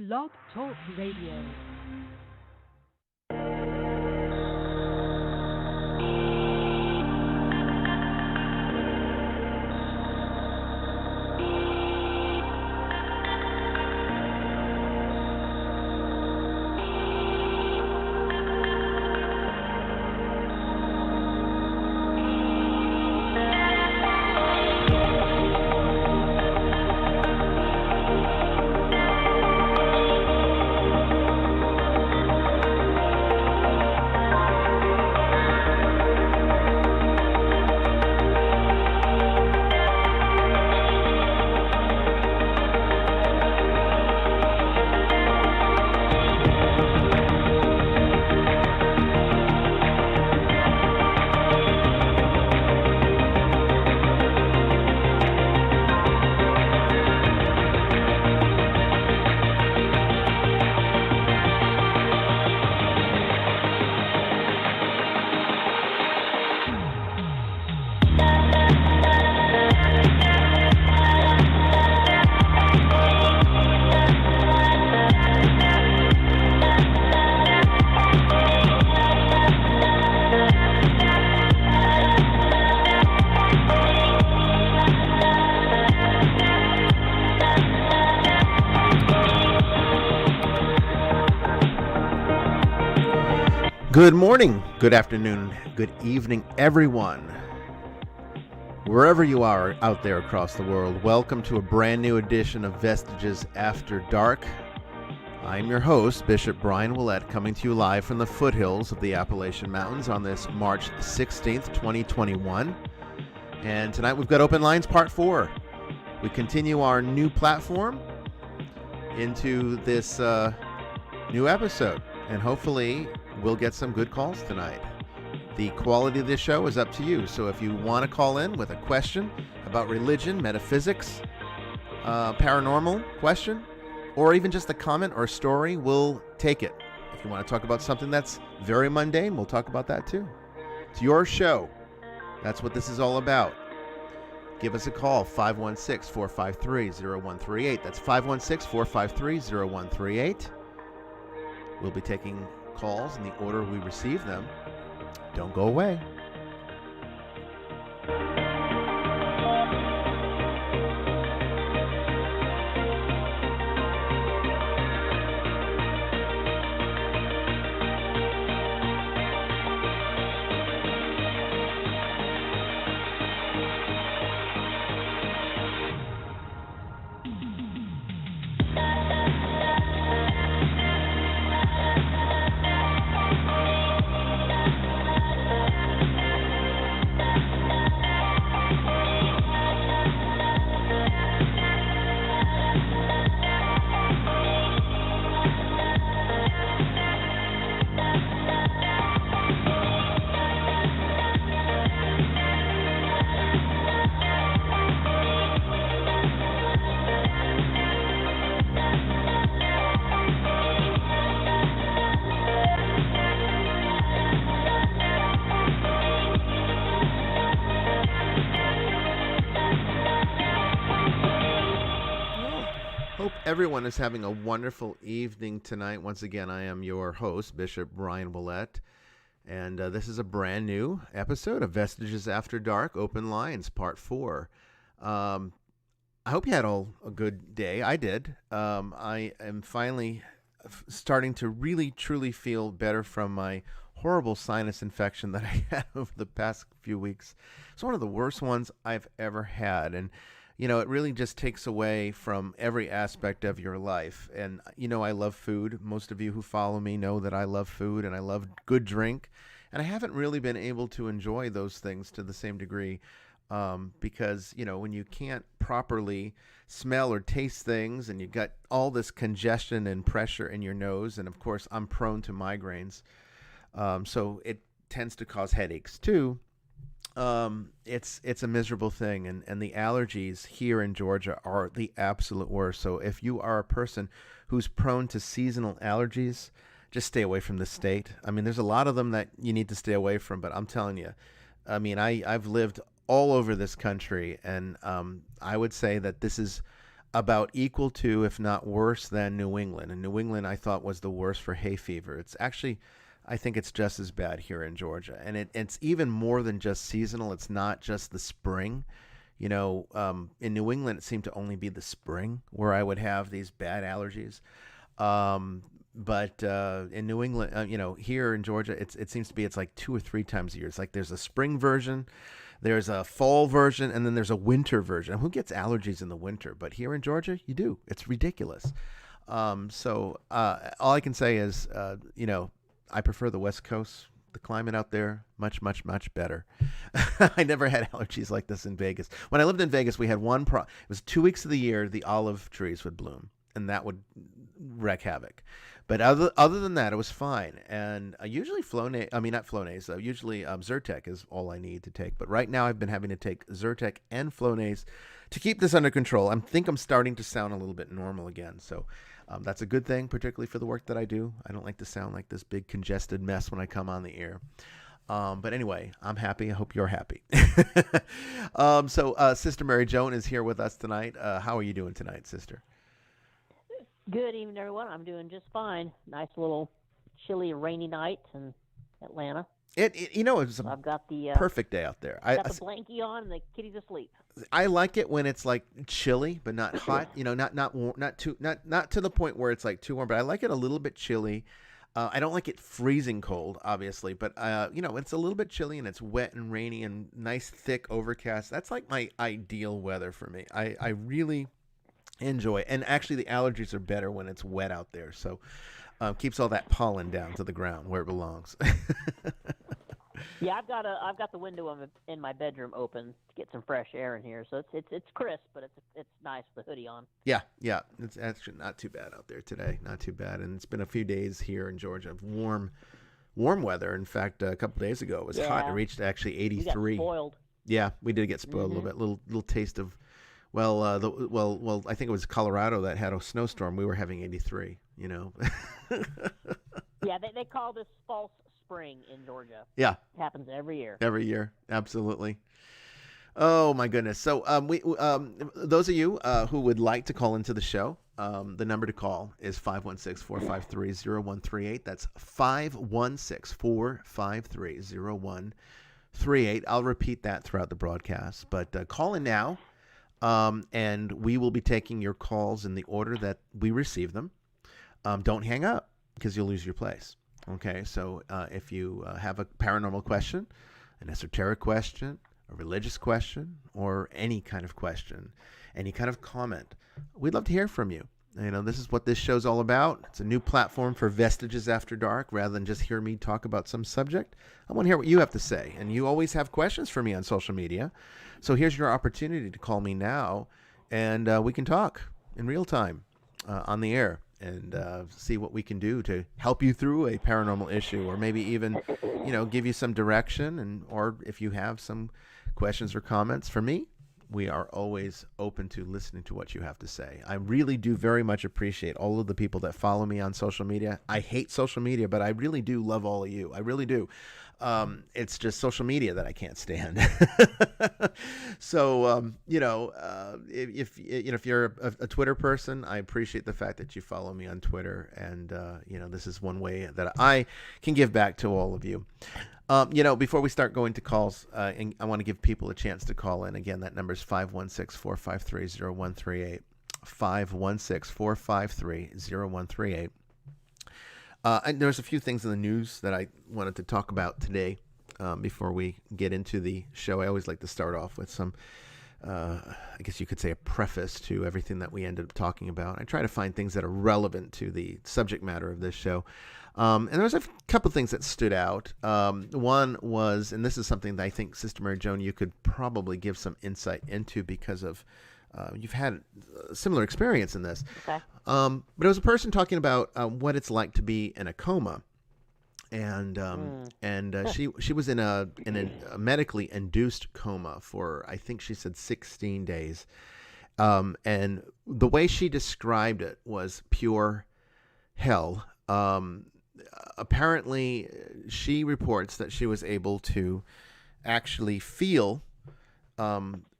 Blog Talk Radio. Good morning, good afternoon, good evening, everyone. Wherever you are out there across the world, welcome to a brand new edition of Vestiges After Dark. I'm your host, Bishop Bryan Ouellette, coming to you live from the foothills of the Appalachian Mountains on this March 16th, 2021. And tonight we've got Open Lines Part 4. We continue our new platform into this new episode, and hopefully we'll get some good calls tonight. The quality of this show is up to you, so if you want to call in with a question about religion, metaphysics, paranormal question, or even just a comment or a story, we'll take it. If you want to talk about something that's very mundane, we'll talk about that too. It's your show. That's what this is all about. Give us a call, 516-453-0138. That's 516-453-0138. We'll be taking calls in the order we receive them. Don't go away. Everyone is having a wonderful evening tonight. Once again, I am your host, Bishop Bryan Ouellette, and this is a brand new episode of Vestiges After Dark, Open Lines, Part 4. I hope you had a good day. I did. I am finally starting to really, truly feel better from my horrible sinus infection that I had over the past few weeks. It's one of the worst ones I've ever had, and you know, it really just takes away from every aspect of your life. And, you know, I love food. Most of you who follow me know that I love food and I love good drink. And I haven't really been able to enjoy those things to the same degree because, you know, when you can't properly smell or taste things and you've got all this congestion and pressure in your nose. And, of course, I'm prone to migraines. So it tends to cause headaches, too. It's a miserable thing, and the allergies here in Georgia are the absolute worst. So if you are a person who's prone to seasonal allergies, just stay away from the state. I mean, there's a lot of them that you need to stay away from, but I'm telling you, I mean, I've lived all over this country, and I would say that this is about equal to, if not worse than, New England. And New England, I thought, was the worst for hay fever. It's actually, I think it's just as bad here in Georgia. And it's even more than just seasonal. It's not just the spring. You know, in New England, it seemed to only be the spring where I would have these bad allergies. But in New England, you know, here in Georgia, it seems to be it's like 2 or 3 times a year. It's like there's a spring version, there's a fall version, and then there's a winter version. Who gets allergies in the winter? But here in Georgia, you do. It's ridiculous. So all I can say is, you know, I prefer the West Coast. The climate out there, much, much, much better. I never had allergies like this in Vegas. When I lived in Vegas, we had it was 2 weeks of the year, the olive trees would bloom, and that would wreak havoc. But other than that, it was fine. And usually usually Zyrtec is all I need to take. But right now I've been having to take Zyrtec and Flonase to keep this under control. I think I'm starting to sound a little bit normal again. So that's a good thing, particularly for the work that I do. I don't like to sound like this big congested mess when I come on the air. But anyway, I'm happy. I hope you're happy. So Sister Mary Joan is here with us tonight. How are you doing tonight, Sister? Good evening, everyone. I'm doing just fine. Nice little chilly, rainy night in Atlanta. You know, it's I've got the perfect day out there. Got the blankie on and the kitty's asleep. I like it when it's like chilly, but not hot. You know, not warm, not to the point where it's like too warm. But I like it a little bit chilly. I don't like it freezing cold, obviously, but you know, it's a little bit chilly and it's wet and rainy and nice, thick overcast. That's like my ideal weather for me. I really enjoy it. And actually the allergies are better when it's wet out there, so keeps all that pollen down to the ground where it belongs. Yeah, I've got the window in my bedroom open to get some fresh air in here, so it's crisp, but it's nice with the hoodie on. Yeah, it's actually not too bad out there today, not too bad. And it's been a few days here in Georgia of warm weather. In fact, a couple days ago it was hot. It reached actually 83. We got spoiled. Yeah, we did get spoiled a little bit. Little taste of. Well, I think it was Colorado that had a snowstorm. We were having 83, you know. Yeah, they call this false spring in Georgia. Yeah. It happens every year. Every year, absolutely. Oh, my goodness. So those of you who would like to call into the show, the number to call is 516-453-0138. That's 516-453-0138. I'll repeat that throughout the broadcast, but call in now. And we will be taking your calls in the order that we receive them. Don't hang up because you'll lose your place. Okay, so if you have a paranormal question, an esoteric question, a religious question, or any kind of question, any kind of comment, we'd love to hear from you. You know, this is what this show's all about. It's a new platform for Vestiges After Dark. Rather than just hear me talk about some subject, I want to hear what you have to say. And you always have questions for me on social media. So here's your opportunity to call me now, and we can talk in real time on the air and see what we can do to help you through a paranormal issue, or maybe even, you know, give you some direction, and or if you have some questions or comments for me. We are always open to listening to what you have to say. I really do very much appreciate all of the people that follow me on social media. I hate social media, but I really do love all of you. I really do. It's just social media that I can't stand. So, you know, if you're a Twitter person, I appreciate the fact that you follow me on Twitter. And, you know, this is one way that I can give back to all of you. You know, before we start going to calls, and I want to give people a chance to call in. Again, that number is 516-453-0138, 516-453-0138. And there's a few things in the news that I wanted to talk about today before we get into the show. I always like to start off with some, I guess you could say, a preface to everything that we ended up talking about. I try to find things that are relevant to the subject matter of this show. And there was a couple things that stood out. One was, and this is something that I think, Sister Mary Joan, you could probably give some insight into because of you've had a similar experience in this. Okay. But it was a person talking about what it's like to be in a coma, and she was in a medically induced coma for, I think she said, 16 days, and the way she described it was pure hell. Apparently, she reports that she was able to actually feel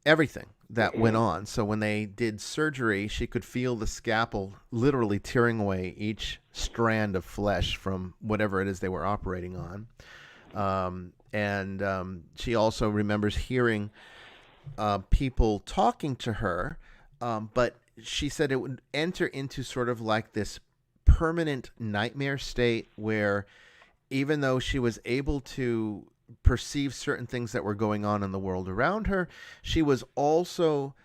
everything. that went on. So when they did surgery, she could feel the scalpel literally tearing away each strand of flesh from whatever it is they were operating on. She also remembers hearing people talking to her, but she said it would enter into sort of like this permanent nightmare state where even though she was able to perceive certain things that were going on in the world around her, she was also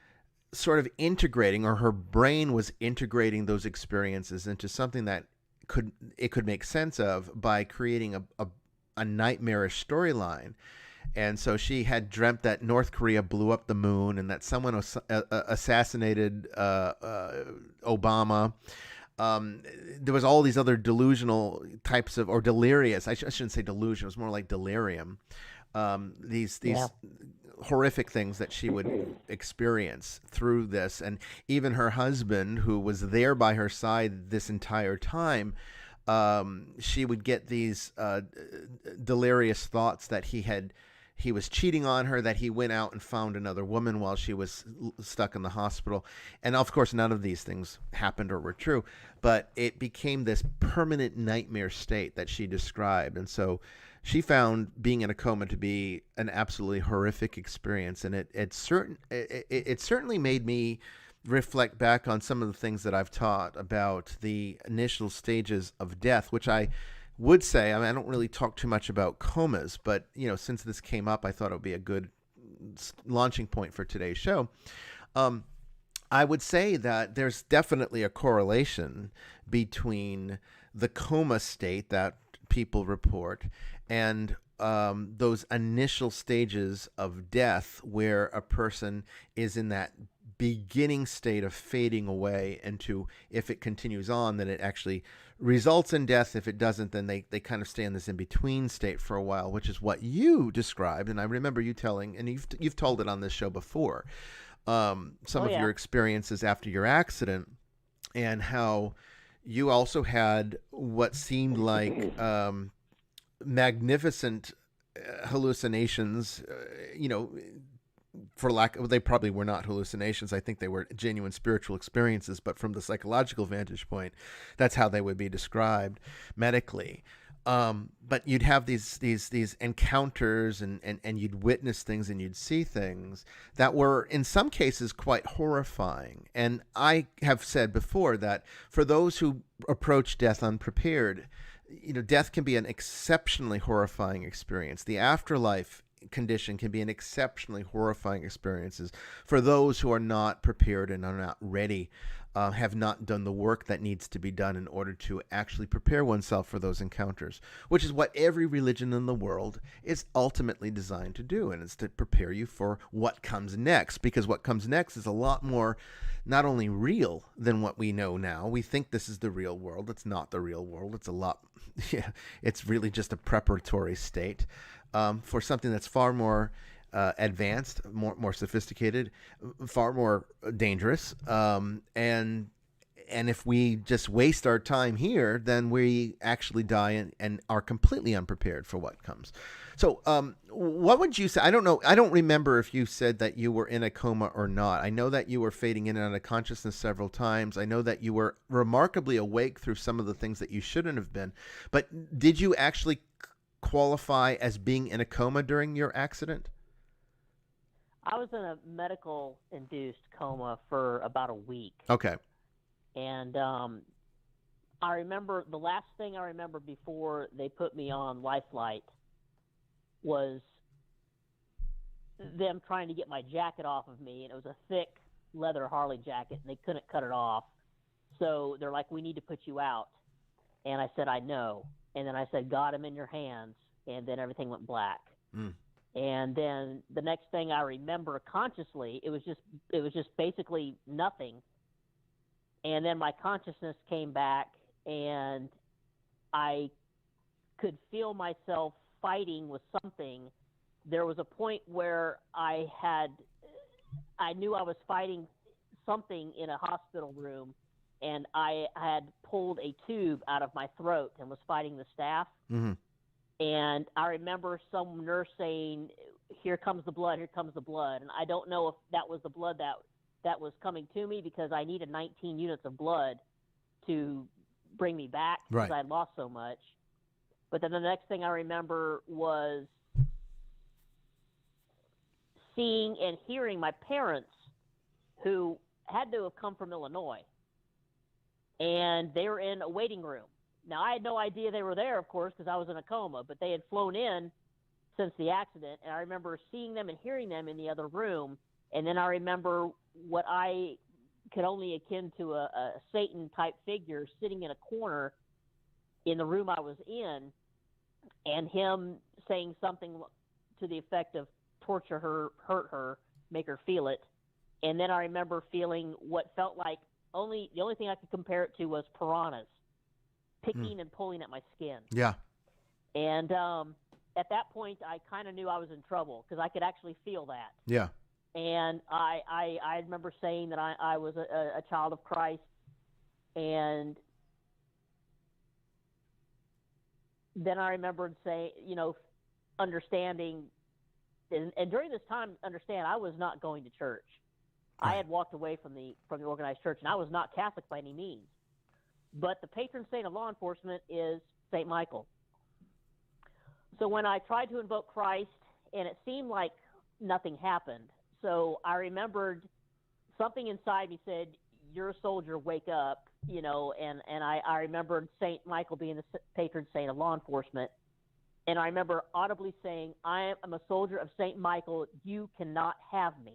sort of integrating, or her brain was integrating those experiences into something that could make sense of by creating a nightmarish storyline. And so she had dreamt that North Korea blew up the moon and that someone assassinated Obama. There was all these other delusional types of, or delirious, I shouldn't say delusion, it was more like delirium. These horrific things that she would experience through this. And even her husband, who was there by her side this entire time, she would get these delirious thoughts that he was cheating on her, that he went out and found another woman while she was stuck in the hospital. And of course, none of these things happened or were true, but it became this permanent nightmare state that she described. And so she found being in a coma to be an absolutely horrific experience. And it certainly made me reflect back on some of the things that I've taught about the initial stages of death, which I would say, I don't really talk too much about comas, but since this came up, I thought it would be a good launching point for today's show. I would say that there's definitely a correlation between the coma state that people report and those initial stages of death where a person is in that beginning state of fading away into, if it continues on, then it actually results in death. If it doesn't, then they kind of stay in this in-between state for a while, which is what you described. And I remember you telling, and you've told it on this show before, some of your experiences after your accident, and how you also had what seemed like magnificent hallucinations, they probably were not hallucinations. I think they were genuine spiritual experiences, but from the psychological vantage point, that's how they would be described medically. But you'd have these encounters and you'd witness things and you'd see things that were in some cases quite horrifying. And I have said before that for those who approach death unprepared, death can be an exceptionally horrifying experience. The afterlife condition can be an exceptionally horrifying experiences for those who are not prepared and are not ready, have not done the work that needs to be done in order to actually prepare oneself for those encounters, which is what every religion in the world is ultimately designed to do, and it's to prepare you for what comes next, because what comes next is a lot more not only real than what we know now. We think this is the real world. It's not the real world. It's a lot, it's really just a preparatory state for something that's far more advanced, more sophisticated, far more dangerous. And if we just waste our time here, then we actually die and are completely unprepared for what comes. So what would you say? I don't know. I don't remember if you said that you were in a coma or not. I know that you were fading in and out of consciousness several times. I know that you were remarkably awake through some of the things that you shouldn't have been. But did you actually qualify as being in a coma during your accident? I was in a medical-induced coma for about a week. Okay. And I remember the last thing I remember before they put me on Lifeline was them trying to get my jacket off of me, and it was a thick leather Harley jacket, and they couldn't cut it off. So they're like, "We need to put you out." And I said, "I know." And then I said, "God, I'm in your hands." And then everything went black. And then the next thing I remember consciously, it was just basically nothing. And then my consciousness came back, and I could feel myself fighting with something. There was a point where I knew I was fighting something in a hospital room, and I had pulled a tube out of my throat and was fighting the staff. Mm-hmm. And I remember some nurse saying, here comes the blood, here comes the blood. And I don't know if that was the blood that was coming to me, because I needed 19 units of blood to bring me back because I lost so much. But then the next thing I remember was seeing and hearing my parents, who had to have come from Illinois, and they were in a waiting room. Now, I had no idea they were there, of course, because I was in a coma, but they had flown in since the accident, and I remember seeing them and hearing them in the other room. And then I remember what I could only akin to a Satan-type figure sitting in a corner in the room I was in, and him saying something to the effect of torture her, hurt her, make her feel it. And then I remember feeling what felt like the only thing I could compare it to was piranhas picking and pulling at my skin. Yeah. And at that point, I kind of knew I was in trouble, because I could actually feel that. Yeah. And I remember saying that I was a child of Christ, and then I remembered saying, understanding, and during this time, understand, I was not going to church. Right. I had walked away from the organized church, and I was not Catholic by any means. But the patron saint of law enforcement is St. Michael. So when I tried to invoke Christ, and it seemed like nothing happened, so I remembered something inside me said, "You're a soldier, wake up," and I remembered St. Michael being the patron saint of law enforcement. And I remember audibly saying, I am a soldier of St. Michael, you cannot have me.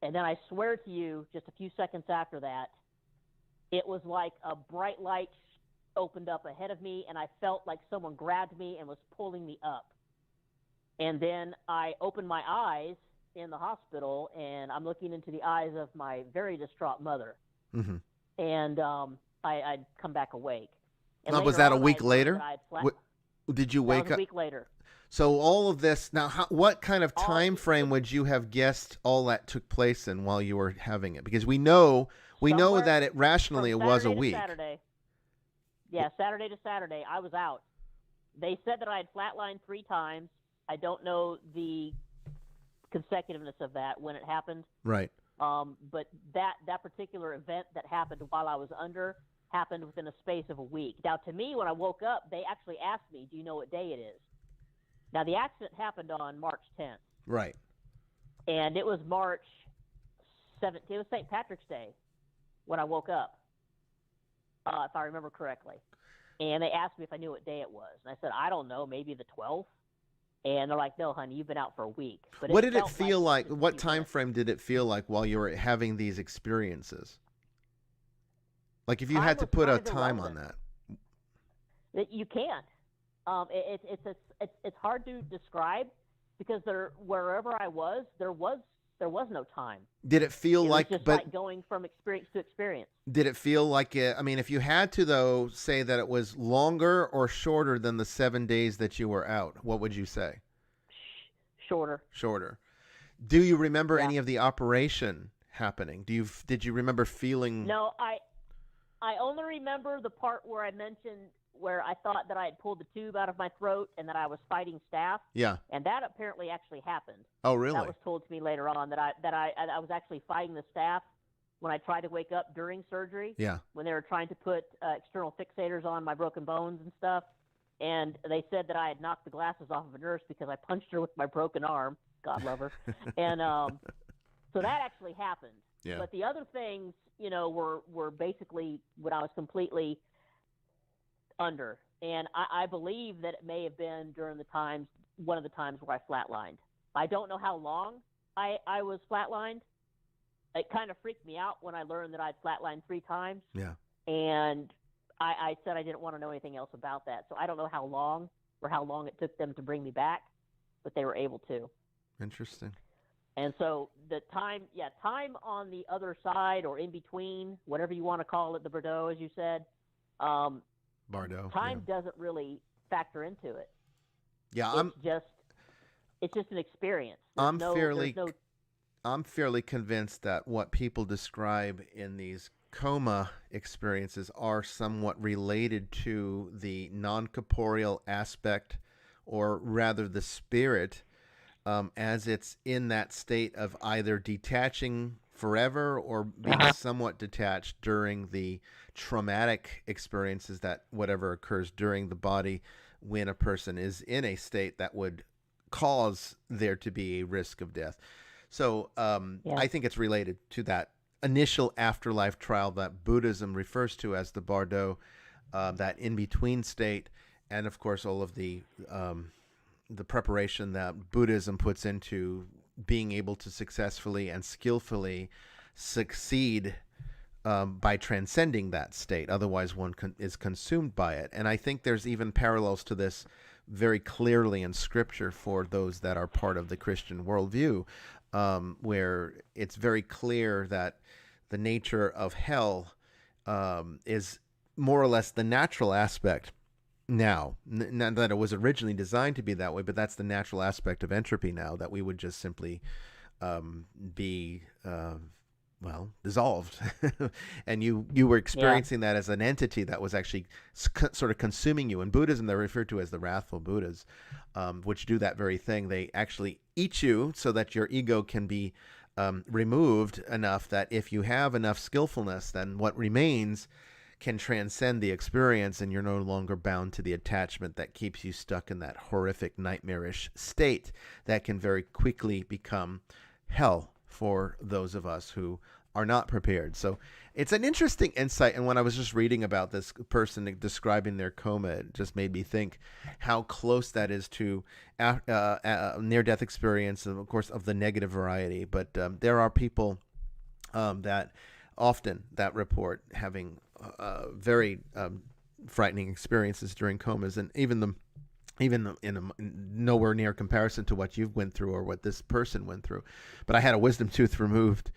And then I swear to you, just a few seconds after that, it was like a bright light opened up ahead of me, and I felt like someone grabbed me and was pulling me up. And then I opened my eyes in the hospital, and I'm looking into the eyes of my very distraught mother. Mm-hmm. And I'd come back awake. And now, was that a on, week later? Did you wake up? A week later. So all of this, now, what kind of time frame would you have guessed all that took place in while you were having it? Because we know that it rationally it was a week. Saturday. Yeah, Saturday to Saturday, I was out. They said that I had flatlined 3 times. I don't know the consecutiveness of that when it happened. Right. But that particular event that happened while I was under happened within a space of a week. Now, to me, when I woke up, they actually asked me, do you know what day it is? Now, the accident happened on March 10th. Right. And it was March 17th. It was St. Patrick's Day when I woke up, if I remember correctly. And they asked me if I knew what day it was. And I said, I don't know, maybe the 12th. And they're like, no, honey, you've been out for a week. But what did it feel like? What time frame did it feel like while you were having these experiences? Like if you had to put a time on that. You can't. It's hard to describe, because wherever I was, there was no time. Did it feel like, was just like going from experience to experience? Did it feel like it? I mean, if you had to though say that it was longer or shorter than the 7 days that you were out, what would you say? Shorter. Shorter. Do you remember any of the operation happening? Did you remember feeling? No, I only remember the part where I mentioned where I thought that I had pulled the tube out of my throat and that I was fighting staph. Yeah. And that apparently actually happened. Oh, really? That was told to me later on, that I was actually fighting the staph when I tried to wake up during surgery. Yeah. When they were trying to put external fixators on my broken bones and stuff. And they said that I had knocked the glasses off of a nurse because I punched her with my broken arm. God love her. And so that actually happened. Yeah. But the other things, were basically when I was completely under. And I believe that it may have been during one of the times where I flatlined. I don't know how long I was flatlined. It kind of freaked me out when I learned that I'd flatlined 3 times. Yeah. And I said I didn't want to know anything else about that. So I don't know how long it took them to bring me back, but they were able to. Interesting. And so the time on the other side or in between, whatever you want to call it, the Bordeaux, as you said, Bardo. Time doesn't really factor into it. Yeah, it's just an experience. I'm fairly convinced that what people describe in these coma experiences are somewhat related to the non-corporeal aspect, or rather the spirit as it's in that state of either detaching forever or being somewhat detached during the traumatic experiences that whatever occurs during the body when a person is in a state that would cause there to be a risk of death. So I think it's related to that initial afterlife trial that Buddhism refers to as the Bardo, that in-between state, and of course all of the preparation that Buddhism puts into being able to successfully and skillfully succeed by transcending that state. Otherwise, one is consumed by it. And I think there's even parallels to this very clearly in Scripture for those that are part of the Christian worldview, where it's very clear that the nature of hell is more or less the natural aspect now. Not that it was originally designed to be that way, but that's the natural aspect of entropy now, that we would just simply be dissolved. And you were experiencing that as an entity that was actually sort of consuming you. In Buddhism, they're referred to as the Wrathful Buddhas, which do that very thing. They actually eat you so that your ego can be removed enough that if you have enough skillfulness, then what remains can transcend the experience, and you're no longer bound to the attachment that keeps you stuck in that horrific, nightmarish state that can very quickly become hell for those of us who are not prepared. So it's an interesting insight. And when I was just reading about this person describing their coma, it just made me think how close that is to near-death experience, and of course, of the negative variety. But there are people that often that report having very frightening experiences during comas, and even nowhere near comparison to what you've went through or what this person went through. But I had a wisdom tooth removed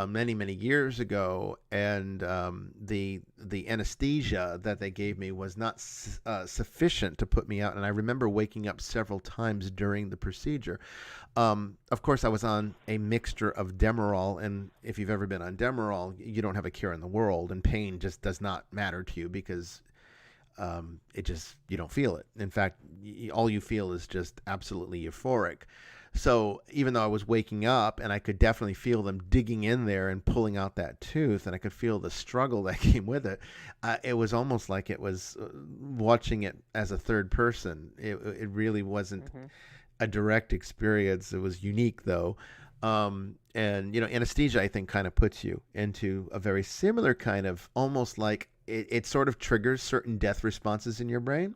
many years ago, and the anesthesia that they gave me was not sufficient to put me out. And I remember waking up several times during the procedure. Of course, I was on a mixture of Demerol, and if you've ever been on Demerol, you don't have a cure in the world, and pain just does not matter to you because you don't feel it. In fact, all you feel is just absolutely euphoric. So even though I was waking up and I could definitely feel them digging in there and pulling out that tooth, and I could feel the struggle that came with it, it was almost like it was watching it as a third person. It really wasn't a direct experience. It was unique though. And, anesthesia, I think, kind of puts you into a very similar kind of, almost like it sort of triggers certain death responses in your brain,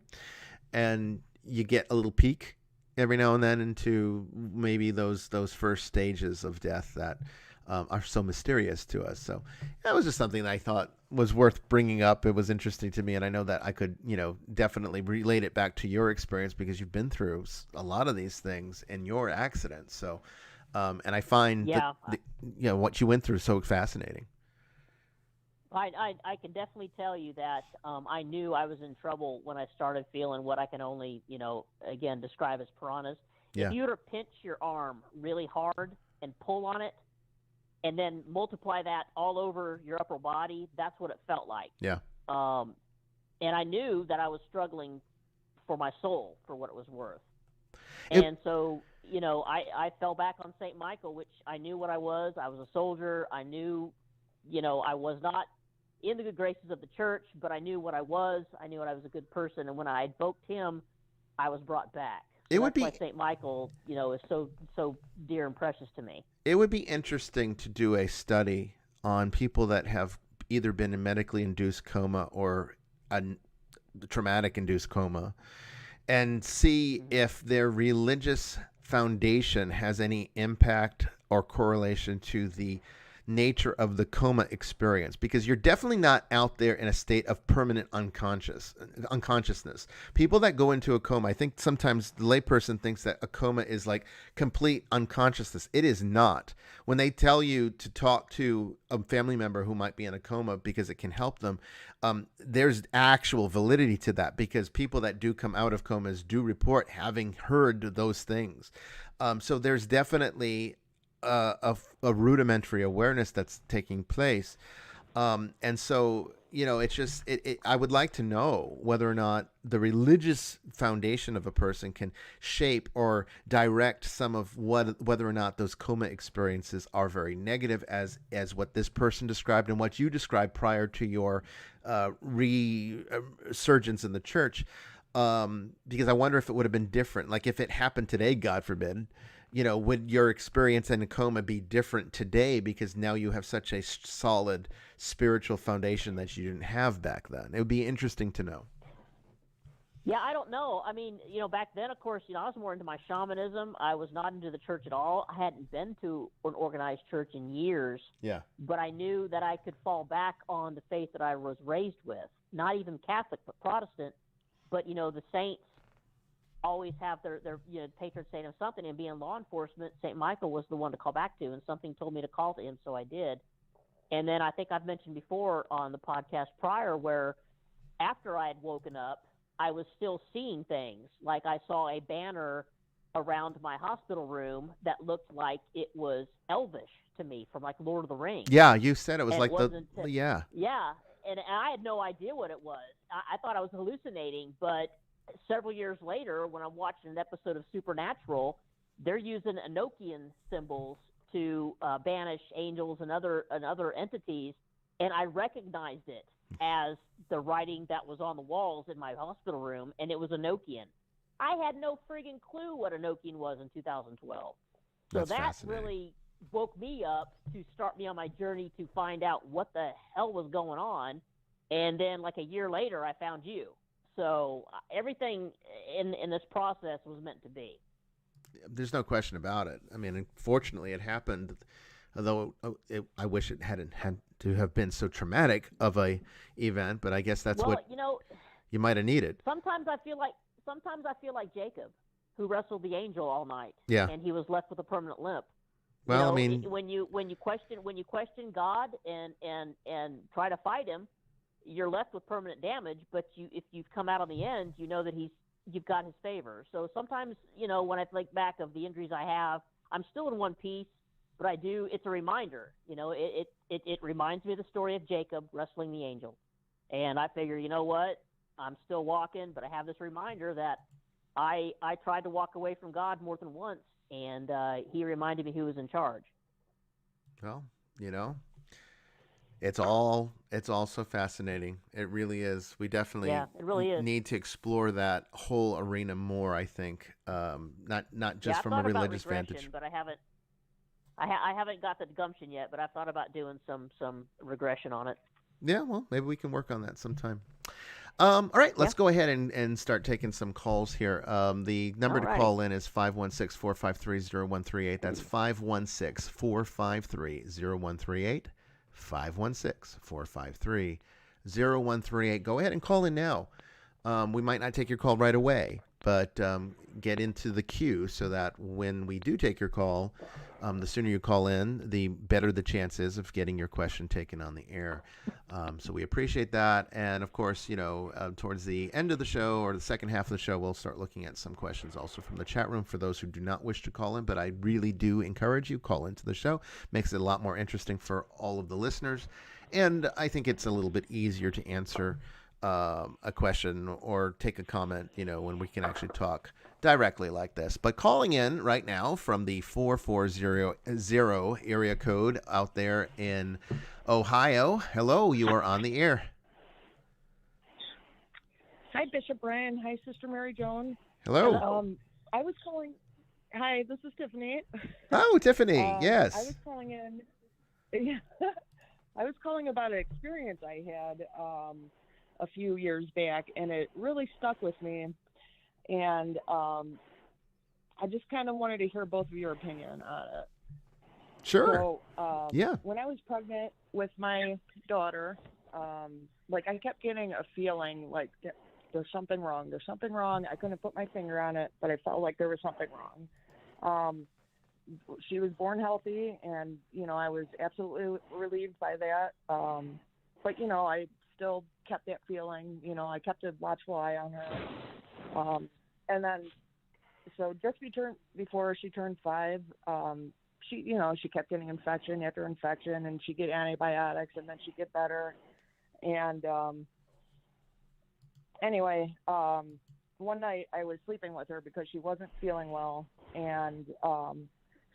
and you get a little peek every now and then into maybe those first stages of death that are so mysterious to us. So that was just something that I thought was worth bringing up. It was interesting to me, and I know that I could, definitely relate it back to your experience because you've been through a lot of these things in your accidents. So, and I find that, what you went through so fascinating. I can definitely tell you that I knew I was in trouble when I started feeling what I can only, again, describe as piranhas. Yeah. If you were to pinch your arm really hard and pull on it, and then multiply that all over your upper body, that's what it felt like. Yeah. And I knew that I was struggling for my soul, for what it was worth. So, I fell back on St. Michael, which I knew what I was. I was a soldier. I knew, I was not in the good graces of the church, but I knew what I was. I knew I was a good person. And when I invoked him, I was brought back. So that's why St. Michael, is so dear and precious to me. It would be interesting to do a study on people that have either been in medically induced coma or a traumatic induced coma, and see if their religious foundation has any impact or correlation to the nature of the coma experience, because you're definitely not out there in a state of permanent unconsciousness. People that go into a coma, I think sometimes the layperson thinks that a coma is like complete unconsciousness. It is not. When they tell you to talk to a family member who might be in a coma because it can help them, there's actual validity to that, because people that do come out of comas do report having heard those things. So there's definitely a rudimentary awareness that's taking place. And so, it's just I would like to know whether or not the religious foundation of a person can shape or direct some of whether or not those coma experiences are very negative, as what this person described and what you described prior to your resurgence in the church. Because I wonder if it would have been different. Like if it happened today, God forbid, would your experience in a coma be different today because now you have such a solid spiritual foundation that you didn't have back then? It would be interesting to know. Yeah, I don't know. I mean, back then, of course, I was more into my shamanism. I was not into the church at all. I hadn't been to an organized church in years. Yeah. But I knew that I could fall back on the faith that I was raised with. Not even Catholic, but Protestant. But, the saints always have their patron saint of something, and being law enforcement, St. Michael was the one to call back to, and something told me to call to him, so I did. And then I think I've mentioned before on the podcast prior where after I had woken up, I was still seeing things. Like I saw a banner around my hospital room that looked like it was elvish to me from like Lord of the Rings. Yeah, you said it was like Yeah, and I had no idea what it was. I thought I was hallucinating, but several years later, when I'm watching an episode of Supernatural, they're using Enochian symbols to banish angels and other entities, and I recognized it as the writing that was on the walls in my hospital room, and it was Enochian. I had no friggin' clue what Enochian was in 2012. So that really woke me up to start me on my journey to find out what the hell was going on, and then like a year later, I found you. So everything in this process was meant to be. There's no question about it. I mean, unfortunately, it happened, although I wish it hadn't had to have been so traumatic of a event. But I guess that's what you might have needed. Sometimes I feel like Jacob, who wrestled the angel all night, and he was left with a permanent limp. Well, I mean, when you question God and try to fight him, you're left with permanent damage. But if you've come out on the end, you know that you've got his favor. So sometimes, when I think back of the injuries I have, I'm still in one piece, but I do. It's a reminder. It reminds me of the story of Jacob wrestling the angel, and I figure, you know what? I'm still walking, but I have this reminder that I tried to walk away from God more than once, and he reminded me who was in charge. Well, it's all so fascinating. It really is. We definitely it really is. Need to explore that whole arena more, I think. Not just from a religious vantage. But I haven't got the gumption yet, but I've thought about doing some regression on it. Yeah, well, maybe we can work on that sometime. All right, let's go ahead and start taking some calls here. The number to call in is 516-453-0138. That's 516-453-0138. 516-453-0138. Go ahead and call in now. We might not take your call right away, but get into the queue so that when we do take your call, the sooner you call in, the better the chances of getting your question taken on the air. So we appreciate that. And of course, towards the end of the show or the second half of the show, we'll start looking at some questions also from the chat room for those who do not wish to call in. But I really do encourage you, call into the show. Makes it a lot more interesting for all of the listeners. And I think it's a little bit easier to answer a question or take a comment, when we can actually talk directly like this. But calling in right now from the 4400 area code out there in Ohio. Hello, you are on the air. Hi, Bishop Bryan. Hi, Sister Mary Joan. Hello. I was calling. Hi, this is Tiffany. Oh, Tiffany. Yes. I was calling in. Yeah, I was calling about an experience I had a few years back, and it really stuck with me. And I just kind of wanted to hear both of your opinion on it. Sure. So, when I was pregnant with my daughter, I kept getting a feeling like there's something wrong. There's something wrong. I couldn't put my finger on it, but I felt like there was something wrong. She was born healthy, and, I was absolutely relieved by that. But, I still kept that feeling. I kept a watchful eye on her. And then, so just before she turned 5, she kept getting infection after infection, and she'd get antibiotics, and then she'd get better. And anyway, one night I was sleeping with her because she wasn't feeling well, and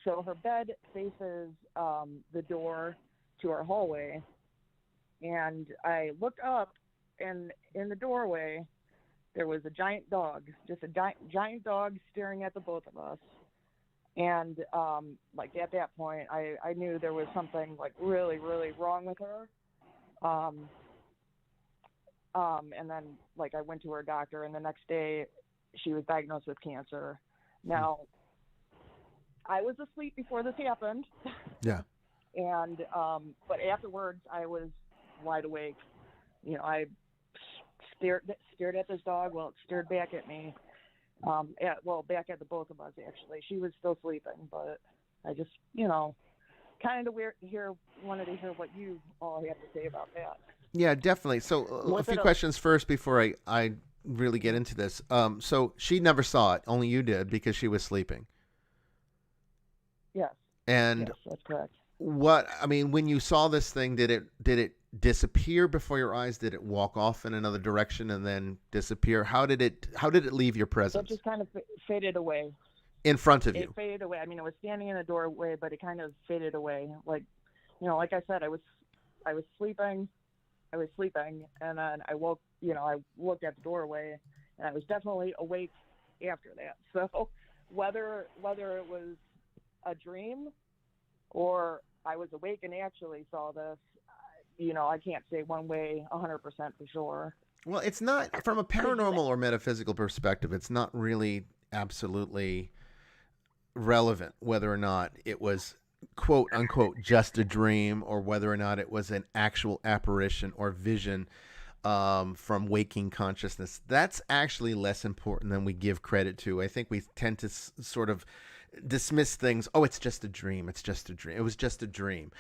so her bed faces the door to our hallway, and I looked up, and in the doorway there was a giant dog, just a giant dog staring at the both of us. And like at that point I knew there was something like really, really wrong with her. And then like I went to her doctor, and the next day she was diagnosed with cancer. Now, I was asleep before this happened. Yeah. And but afterwards I was wide awake. You know, I stared at this dog. Well, it stared back at me. Back at the both of us, actually. She was still sleeping, but I just, you know, kind of wanted to hear what you all have to say about that. Yeah, definitely. So a few questions first before I really get into this. So she never saw it, only you did, because she was sleeping. Yes. And yes, that's correct. When you saw this thing, did it disappear before your eyes? Did it walk off in another direction and then disappear? How did it leave your presence? It just kind of faded away. In front of you? It faded away. I mean, it was standing in the doorway, but it kind of faded away. Like, you know, like I said, I was sleeping, and then I woke, you know, I looked at the doorway, and I was definitely awake after that. So whether it was a dream or I was awake and actually saw this, you know, I can't say one way 100% for sure. Well, it's not, from a paranormal or metaphysical perspective, it's not really absolutely relevant whether or not it was quote unquote just a dream, or whether or not it was an actual apparition or vision from waking consciousness. That's actually less important than we give credit to. I think we tend to sort of dismiss things. Oh, it's just a dream. It's just a dream. It was just a dream.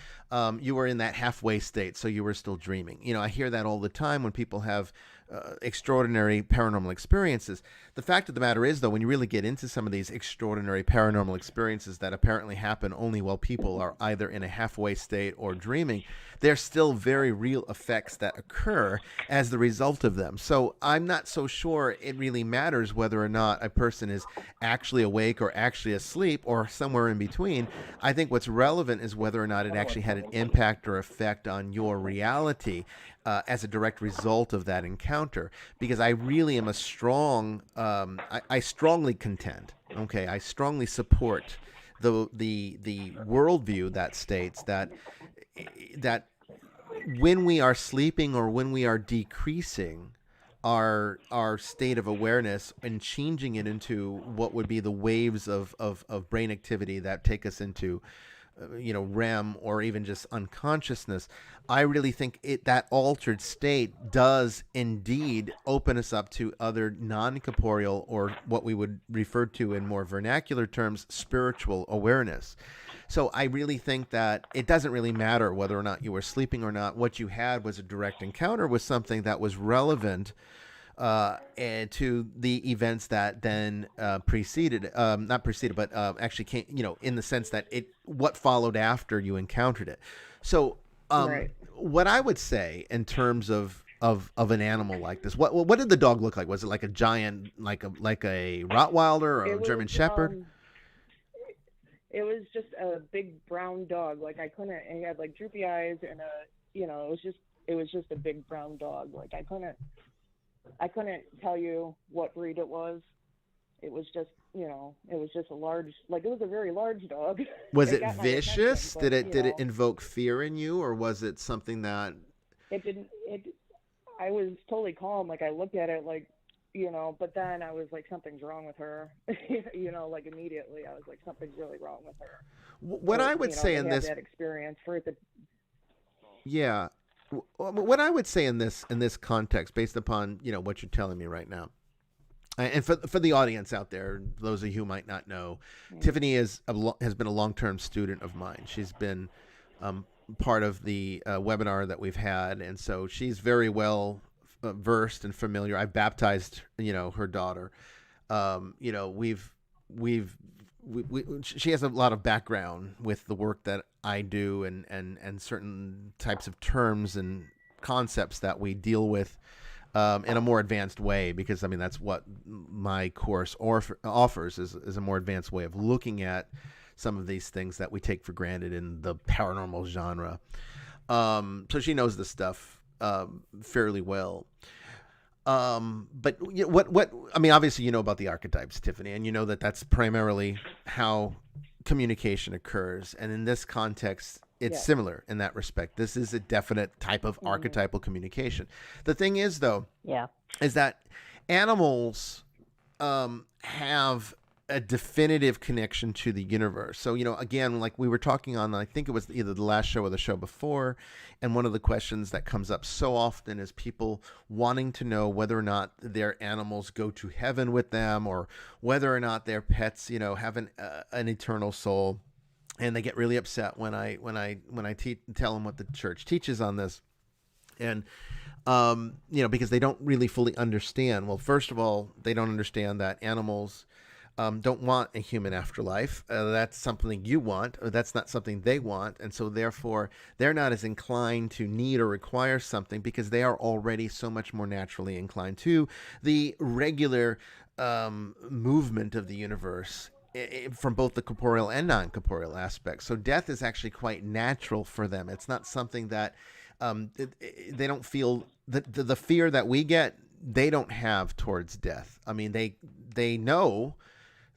You were in that halfway state, so you were still dreaming. You know, I hear that all the time when people have extraordinary paranormal experiences. The fact of the matter is, though, when you really get into some of these extraordinary paranormal experiences that apparently happen only while people are either in a halfway state or dreaming, there's still very real effects that occur as the result of them. So I'm not so sure it really matters whether or not a person is actually awake or actually asleep or somewhere in between. I think what's relevant is whether or not it actually had an impact or effect on your reality as a direct result of that encounter. Because I really am a strong, I strongly contend, okay, I strongly support the worldview that states that when we are sleeping or when we are decreasing our state of awareness and changing it into what would be the waves of brain activity that take us into REM or even just unconsciousness, I really think that altered state does indeed open us up to other non-corporeal, or what we would refer to in more vernacular terms, spiritual awareness. So I really think that it doesn't really matter whether or not you were sleeping or not. What you had was a direct encounter with something that was relevant and to the events that then actually came, in the sense that what followed after you encountered it. So right. What I would say in terms of an animal like this, what did the dog look like? Was it like a giant, like a Rottweiler or a German Shepherd? It was just a big brown dog. Like he had like droopy eyes and it was just a big brown dog. Like I couldn't tell you what breed it was. It was just, a large, like it was a very large dog. Was it vicious? Did it invoke fear in you, or was it something that? It didn't. I was totally calm. Like I looked at it, like, but then I was like, something's wrong with her. Like immediately I was like, something's really wrong with her. What I would say in this that experience for it to. Yeah. What I would say in this context, based upon what you're telling me right now, and for the audience out there, those of you who might not know, Tiffany has been a long-term student of mine. She's been part of the webinar that we've had, and so she's very well versed and familiar. I've baptized her daughter. She has a lot of background with the work that I do and certain types of terms and concepts that we deal with in a more advanced way, because I mean that's what my course offers is a more advanced way of looking at some of these things that we take for granted in the paranormal genre. So she knows this stuff fairly well. But what I mean, obviously you know about the archetypes, Tiffany, and you know that that's primarily how communication occurs, and in this context it's similar in that respect. This is a definite type of archetypal communication. The thing is, though, is that animals have a definitive connection to the universe. So, you know, again, like we were talking on, I think it was either the last show or the show before, and one of the questions that comes up so often is people wanting to know whether or not their animals go to heaven with them, or whether or not their pets, you know, have an eternal soul. And they get really upset when I tell them what the church teaches on this, and you know, because they don't really fully understand. Well, first of all, they don't understand that animals don't want a human afterlife. That's something you want, or that's not something they want, and so therefore they're not as inclined to need or require something, because they are already so much more naturally inclined to the regular movement of the universe, from both the corporeal and non-corporeal aspects. So death is actually quite natural for them. It's not something that they don't feel the fear that we get. They don't have towards death. I mean, they know.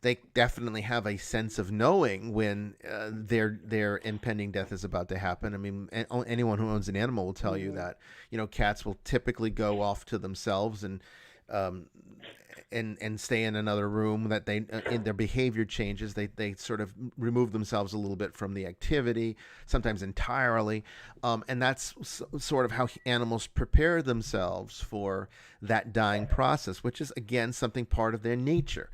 They definitely have a sense of knowing when their impending death is about to happen. I mean, anyone who owns an animal will tell you that, you know, cats will typically go off to themselves and stay in another room, that in their behavior changes. They sort of remove themselves a little bit from the activity, sometimes entirely. And that's sort of how animals prepare themselves for that dying process, which is, again, something part of their nature.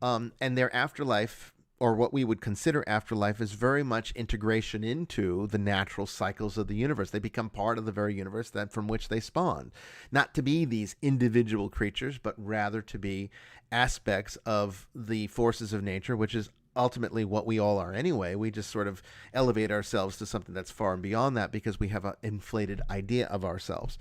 And their afterlife, or what we would consider afterlife, is very much integration into the natural cycles of the universe. They become part of the very universe from which they spawned. Not to be these individual creatures, but rather to be aspects of the forces of nature, which is ultimately what we all are anyway. We just sort of elevate ourselves to something that's far and beyond that, because we have an inflated idea of ourselves.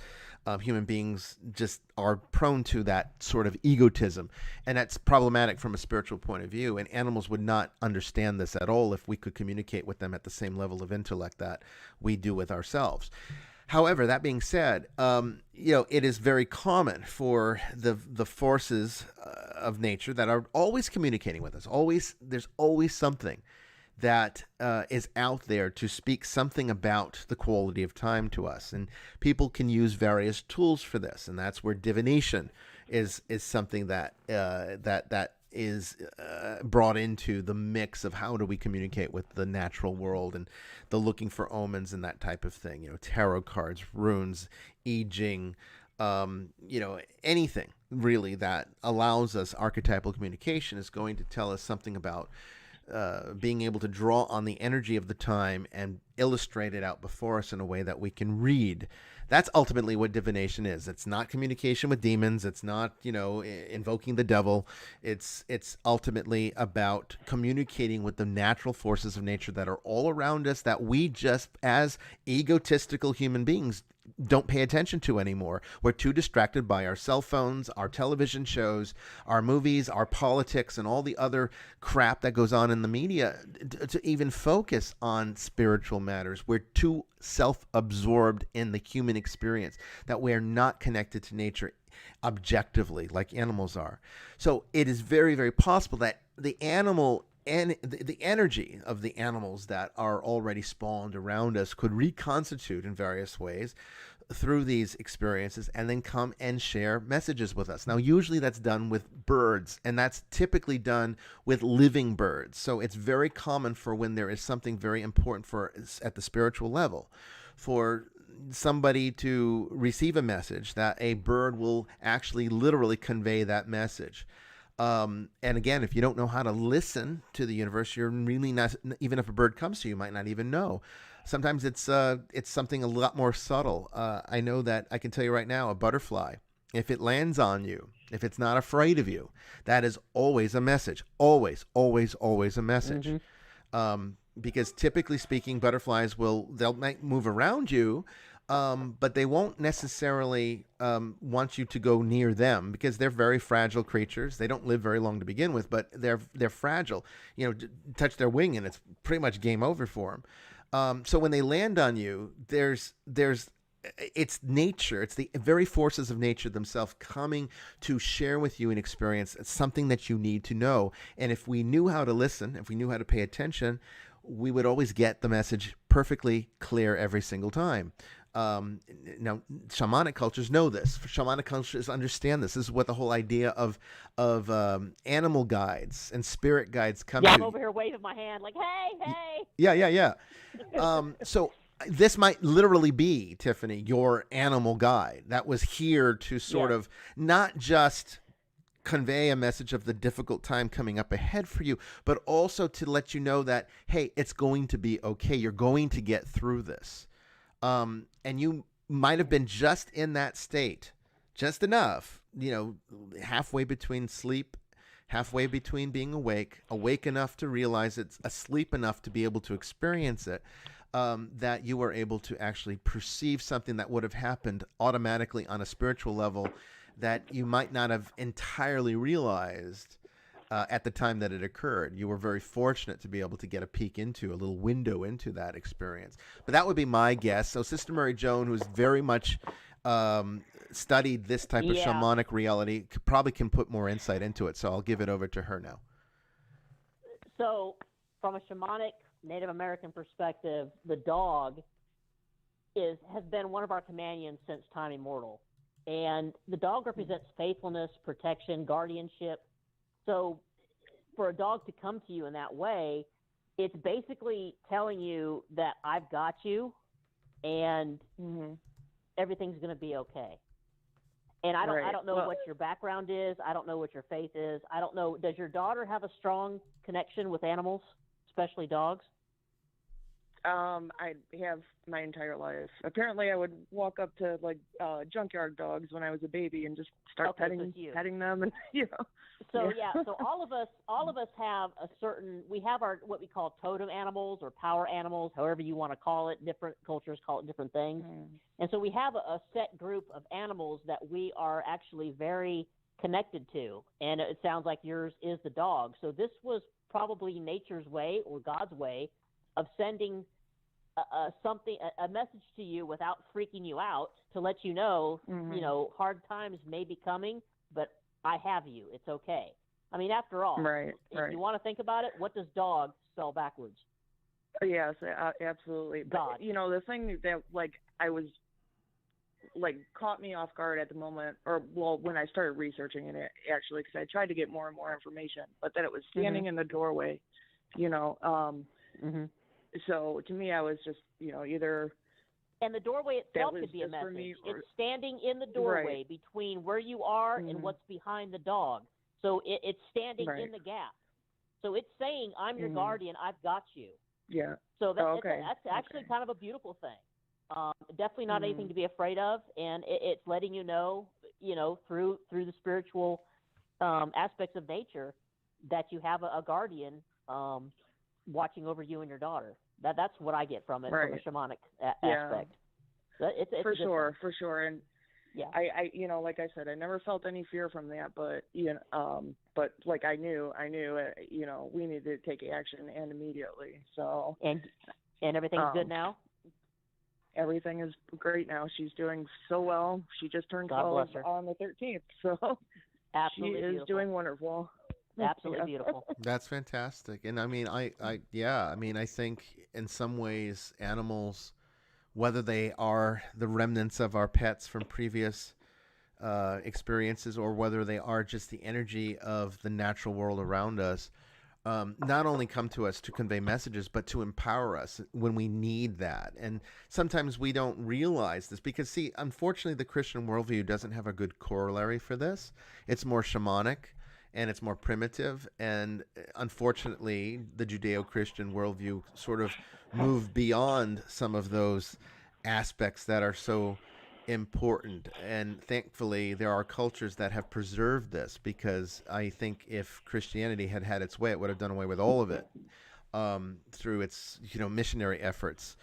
Human beings just are prone to that sort of egotism, and that's problematic from a spiritual point of view. And animals would not understand this at all if we could communicate with them at the same level of intellect that we do with ourselves. However, that being said, you know, it is very common for the forces of nature that are always communicating with us. There's always something that is out there to speak something about the quality of time to us, and people can use various tools for this, and that's where divination is something that is brought into the mix of how do we communicate with the natural world, and the looking for omens and that type of thing. You know, tarot cards, runes, I Ching, you know, anything really that allows us archetypal communication is going to tell us something about being able to draw on the energy of the time and illustrate it out before us in a way that we can read. That's ultimately what divination is. It's not communication with demons. It's not, you know, invoking the devil. It's ultimately about communicating with the natural forces of nature that are all around us, that we just, as egotistical human beings, don't pay attention to anymore. We're too distracted by our cell phones, our television shows, our movies, our politics, and all the other crap that goes on in the media to even focus on spiritual matters. We're too self-absorbed in the human experience that we're not connected to nature objectively like animals are. So it is very, very possible that the animal and the energy of the animals that are already spawned around us could reconstitute in various ways through these experiences and then come and share messages with us. Now, usually that's done with birds, and that's typically done with living birds. So it's very common for when there is something very important for at the spiritual level, for somebody to receive a message, that a bird will actually literally convey that message. And again, if you don't know how to listen to the universe, you're really not, even if a bird comes to you, you might not even know. Sometimes it's something a lot more subtle. I know that I can tell you right now, a butterfly, if it lands on you, if it's not afraid of you, that is always a message. Always, always, always a message. Mm-hmm. Because typically speaking, butterflies might move around you, but they won't necessarily want you to go near them because they're very fragile creatures. They don't live very long to begin with, but they're fragile. You know, touch their wing and it's pretty much game over for them. So when they land on you, there's it's nature. It's the very forces of nature themselves coming to share with you an experience. It's something that you need to know. And if we knew how to listen, if we knew how to pay attention, we would always get the message perfectly clear every single time. Now, shamanic cultures know this. Shamanic cultures understand this. This is what the whole idea of animal guides and spirit guides come to. I'm over here waving my hand like, hey. Yeah. So this might literally be, Tiffany, your animal guide that was here to sort of not just convey a message of the difficult time coming up ahead for you, but also to let you know that, hey, it's going to be okay. You're going to get through this. And you might have been just in that state, just enough, halfway between sleep, halfway between being awake enough to realize it's asleep enough to be able to experience it, that you were able to actually perceive something that would have happened automatically on a spiritual level that you might not have entirely realized at the time that it occurred. You were very fortunate to be able to get a peek into, a little window into that experience. But that would be my guess. So Sister Mary Joan, who's very much studied this type of shamanic reality, probably can put more insight into it. So I'll give it over to her now. So from a shamanic Native American perspective, the dog has been one of our companions since time immortal. And the dog represents faithfulness, protection, guardianship. So for a dog to come to you in that way, it's basically telling you that I've got you and everything's going to be okay. And I don't know what your background is. I don't know what your faith is. I don't know. Does your daughter have a strong connection with animals, especially dogs? I have my entire life. Apparently, I would walk up to junkyard dogs when I was a baby and just start petting them, and So so all of us have we have our what we call totem animals or power animals, however you want to call it. Different cultures call it different things, and so we have a set group of animals that we are actually very connected to. And it sounds like yours is the dog. So this was probably nature's way or God's way of sending a message to you without freaking you out, to let you know, hard times may be coming, but I have you. It's okay. I mean, after all, if you want to think about it, what does dog spell backwards? Yes, absolutely. God. But, the thing that I was caught me off guard at the moment, when I started researching it, actually, because I tried to get more and more information, but then it was standing in the doorway, So to me, I was just, either. And the doorway itself could be a message. It's standing in the doorway between where you are and what's behind the dog. So it's standing in the gap. So it's saying, I'm your guardian. I've got you. Yeah. So that's actually kind of a beautiful thing. Definitely not anything to be afraid of. And it's letting you know, through the spiritual aspects of nature that you have a guardian watching over you and your daughter. That's what I get from it, from a shamanic aspect. It's for sure. And I like I said, I never felt any fear from that, but I knew, we needed to take action and immediately. So and everything's good now. Everything is great now. She's doing so well. She just turned 12 on the 13th, so absolutely she is beautiful. Doing wonderful. Absolutely beautiful. That's fantastic. And I mean, I think in some ways animals, whether they are the remnants of our pets from previous experiences or whether they are just the energy of the natural world around us, not only come to us to convey messages, but to empower us when we need that. And sometimes we don't realize this because, see, unfortunately, the Christian worldview doesn't have a good corollary for this. It's more shamanic. And it's more primitive, and unfortunately, the Judeo-Christian worldview sort of moved beyond some of those aspects that are so important. And thankfully, there are cultures that have preserved this, because I think if Christianity had had its way, it would have done away with all of it through its missionary efforts.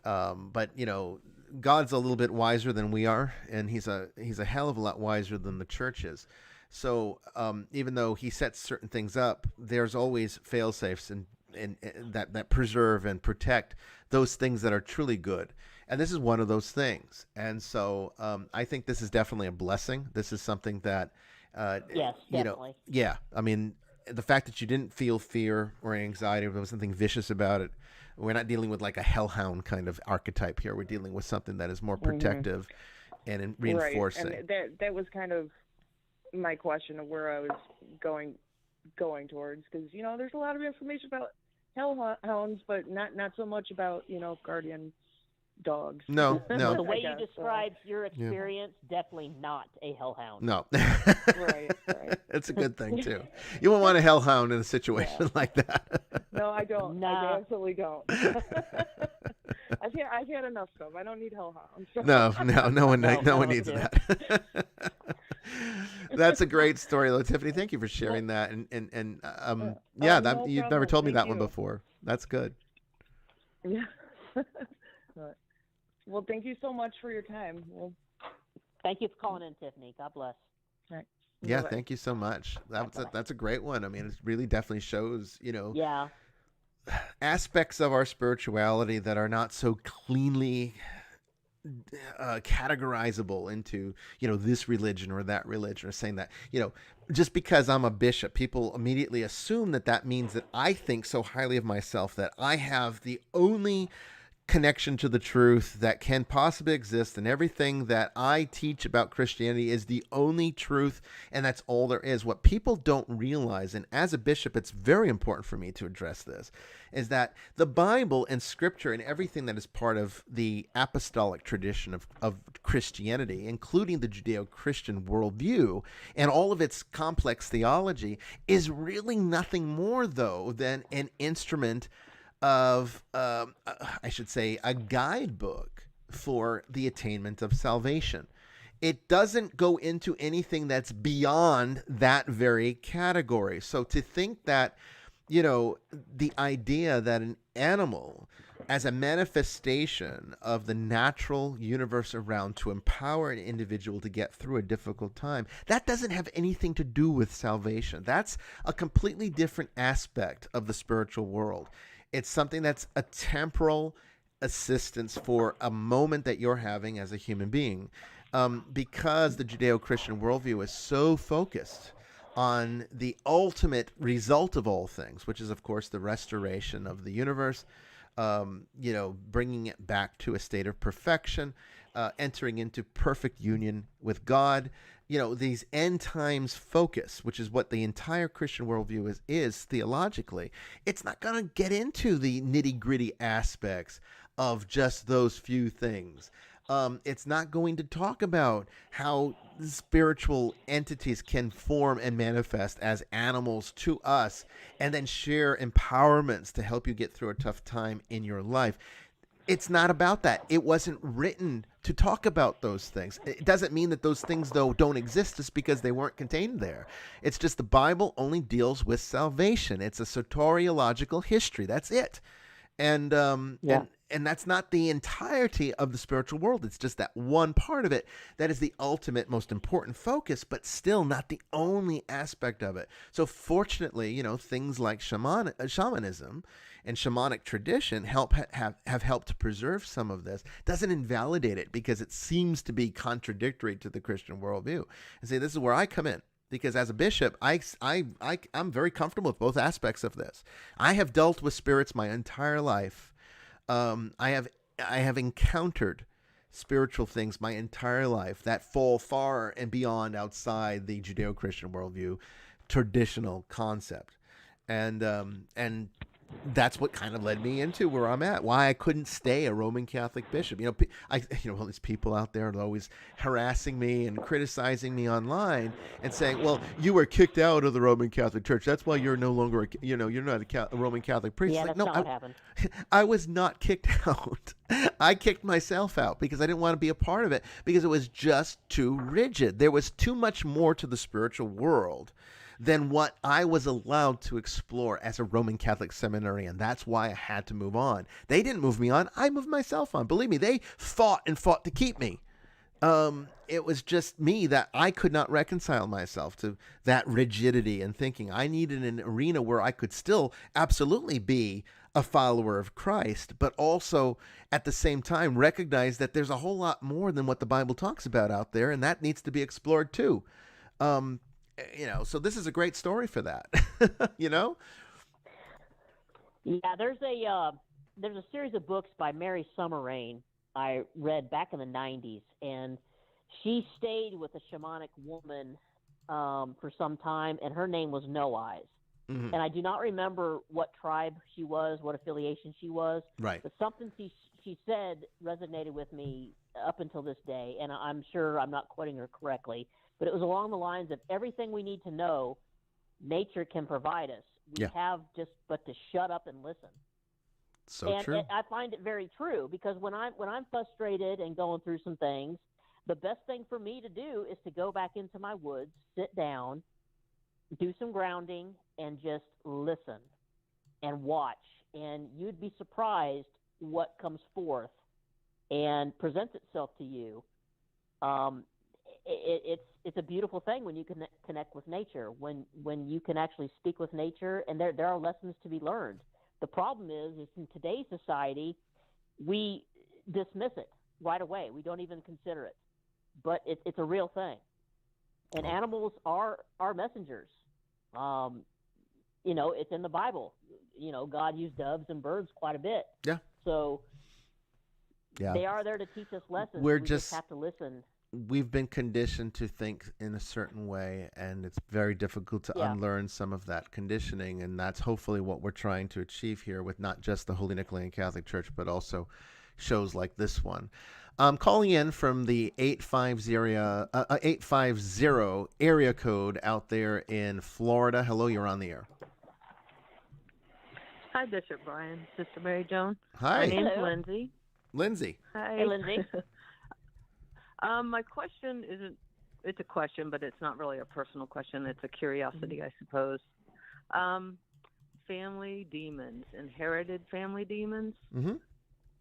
But God's a little bit wiser than we are, and he's a hell of a lot wiser than the church is. So even though he sets certain things up, there's always fail safes and that preserve and protect those things that are truly good. And this is one of those things. And so I think this is definitely a blessing. This is something that, yes, definitely. I mean, the fact that you didn't feel fear or anxiety, or there was something vicious about it. We're not dealing with like a hellhound kind of archetype here. We're dealing with something that is more protective and reinforcing. Right. And that was kind of my question of where I was going towards, because there's a lot of information about hellhounds, but not so much about guardian dogs. No. The way you described your experience, definitely not a hellhound. No. Right. It's a good thing too. You won't want a hellhound in a situation like that. No, I don't. Nah. I absolutely don't. I've had enough stuff. I don't need hellhounds. No one needs do. that. That's a great story, though, Tiffany. Thank you for sharing that. And no you've never told me Thank that one you. before. That's good. Yeah. Well, thank you so much for your time. Thank you for calling in, Tiffany. God bless. All right. Yeah, Bye-bye. thank you so much. That's a great one. I mean, it really definitely shows, Yeah. aspects of our spirituality that are not so cleanly categorizable into this religion or that religion, or saying that just because I'm a bishop, people immediately assume that means that I think so highly of myself that I have the only connection to the truth that can possibly exist, and everything that I teach about Christianity is the only truth, and that's all there is. What people don't realize, and as a bishop it's very important for me to address this, is that the Bible and Scripture and everything that is part of the apostolic tradition of Christianity, including the Judeo-Christian worldview and all of its complex theology, is really nothing more, though, than an instrument of, I should say, a guidebook for the attainment of salvation. It doesn't go into anything that's beyond that very category. So to think that, the idea that an animal, as a manifestation of the natural universe around to empower an individual to get through a difficult time, that doesn't have anything to do with salvation. That's a completely different aspect of the spiritual world. It's something that's a temporal assistance for a moment that you're having as a human being, because the Judeo-Christian worldview is so focused on the ultimate result of all things, which is, of course, the restoration of the universe, bringing it back to a state of perfection, entering into perfect union with God. These end times focus, which is what the entire Christian worldview is theologically. It's not going to get into the nitty gritty aspects of just those few things. It's not going to talk about how spiritual entities can form and manifest as animals to us and then share empowerments to help you get through a tough time in your life. It's not about that. It wasn't written to talk about those things. It doesn't mean that those things, though, don't exist just because they weren't contained there. It's just the Bible only deals with salvation. It's a soteriological history. That's it. And that's not the entirety of the spiritual world. It's just that one part of it that is the ultimate, most important focus, but still not the only aspect of it. So fortunately, things like shamanism and shamanic tradition have helped to preserve some of this. Doesn't invalidate it because it seems to be contradictory to the Christian worldview. And say, this is where I come in. Because as a bishop, I'm very comfortable with both aspects of this. I have dealt with spirits my entire life. I have encountered spiritual things my entire life that fall far and beyond outside the Judeo-Christian worldview traditional concept, and that's what kind of led me into where I'm at. Why I couldn't stay a Roman Catholic bishop. All these people out there are always harassing me and criticizing me online and saying, "Well, you were kicked out of the Roman Catholic Church. That's why you're no longer, you're not a Roman Catholic priest." Yeah, It's that's not what happened. I was not kicked out. I kicked myself out because I didn't want to be a part of it because it was just too rigid. There was too much more to the spiritual world than what I was allowed to explore as a Roman Catholic seminarian. That's why I had to move on. They didn't move me on. I moved myself on. Believe me, they fought to keep me. It was just me that I could not reconcile myself to that rigidity and thinking. I needed an arena where I could still absolutely be a follower of Christ, but also at the same time recognize that there's a whole lot more than what the Bible talks about out there, and that needs to be explored too. So this is a great story for that. Yeah, there's a series of books by Mary Summerrain I read back in the 90s, and she stayed with a shamanic woman for some time, and her name was No Eyes. Mm-hmm. And I do not remember what tribe she was, what affiliation she was. Right. But something she said resonated with me up until this day, and I'm sure I'm not quoting her correctly, but it was along the lines of everything we need to know, nature can provide us. We have just but to shut up and listen. So true. And I find it very true, because when I'm frustrated and going through some things, the best thing for me to do is to go back into my woods, sit down, do some grounding, and just listen and watch. And you'd be surprised what comes forth and presents itself to you. It's a beautiful thing when you can connect with nature, when you can actually speak with nature, and there are lessons to be learned. The problem is in today's society, we dismiss it right away. We don't even consider it. But it's a real thing. And animals are messengers. It's in the Bible. God used doves and birds quite a bit. Yeah. So they are there to teach us lessons. We just have to listen. We've been conditioned to think in a certain way, and it's very difficult to unlearn some of that conditioning, and that's hopefully what we're trying to achieve here with not just the Holy Nicholean Catholic Church, but also shows like this one. I'm calling in from the 850 area code out there in Florida. Hello, you're on the air. Hi, Bishop Bryan. Sister Mary Joan. Hi. My name's Lindsay. Lindsay. Hi. Hey, Lindsay. My question it's a question, but it's not really a personal question. It's a curiosity, I suppose. Family demons, inherited family demons. Mm-hmm.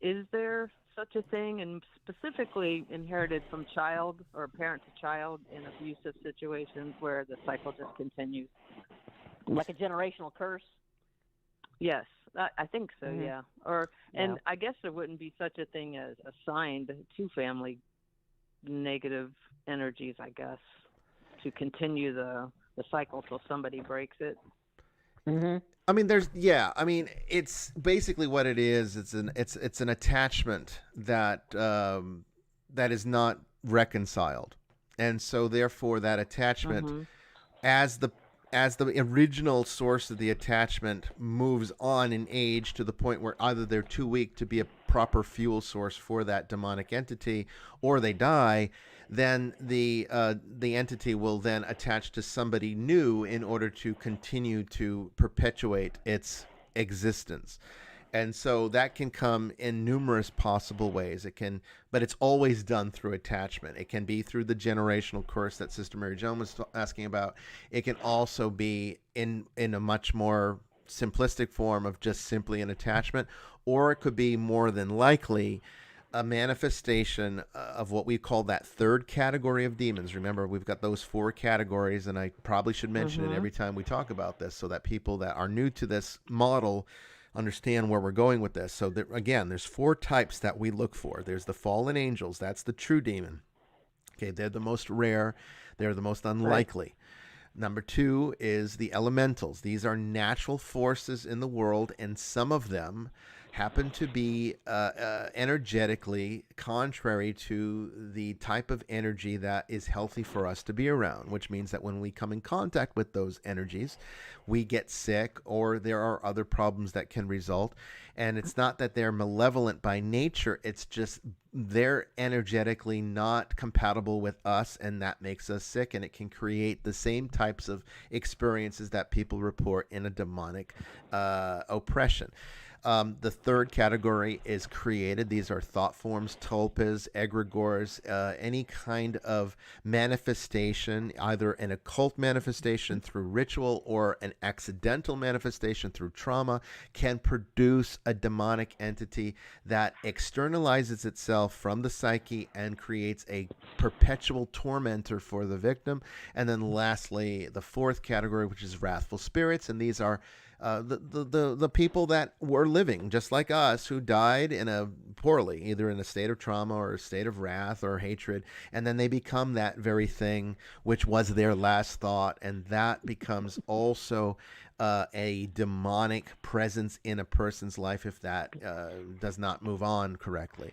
Is there such a thing, and specifically inherited from child or parent to child in abusive situations where the cycle just continues? Like a generational curse? Yes, I think so, yeah. And I guess there wouldn't be such a thing as assigned to family negative energies, I guess, to continue the cycle till somebody breaks it. Mm-hmm. I mean, it's basically what it is. It's an attachment that is not reconciled, and so therefore that attachment, as the original source of the attachment moves on in age to the point where either they're too weak to be a proper fuel source for that demonic entity, or they die, then the entity will then attach to somebody new in order to continue to perpetuate its existence. And so that can come in numerous possible ways. But it's always done through attachment. It can be through the generational curse that Sister Mary Joan was asking about. It can also be in a much more simplistic form of just simply an attachment, or it could be more than likely a manifestation of what we call that third category of demons. Remember, we've got those 4 categories, and I probably should mention it every time we talk about this so that people that are new to this model understand where we're going with this. So again, there's 4 types that we look for. There's the fallen angels. That's the true demon. Okay, they're the most rare. They're the most unlikely. Right. Number 2 is the elementals. These are natural forces in the world, and some of them happen to be energetically contrary to the type of energy that is healthy for us to be around, which means that when we come in contact with those energies, we get sick, or there are other problems that can result. And it's not that they're malevolent by nature, it's just they're energetically not compatible with us, and that makes us sick, and it can create the same types of experiences that people report in a demonic oppression. The third category is created. These are thought forms, tulpas, egregores, any kind of manifestation, either an occult manifestation through ritual or an accidental manifestation through trauma, can produce a demonic entity that externalizes itself from the psyche and creates a perpetual tormentor for the victim. And then lastly, the fourth category, which is wrathful spirits, and these are the people that were living just like us, who died in a poorly, either in a state of trauma or a state of wrath or hatred, and then they become that very thing which was their last thought, and that becomes also a demonic presence in a person's life if that does not move on correctly.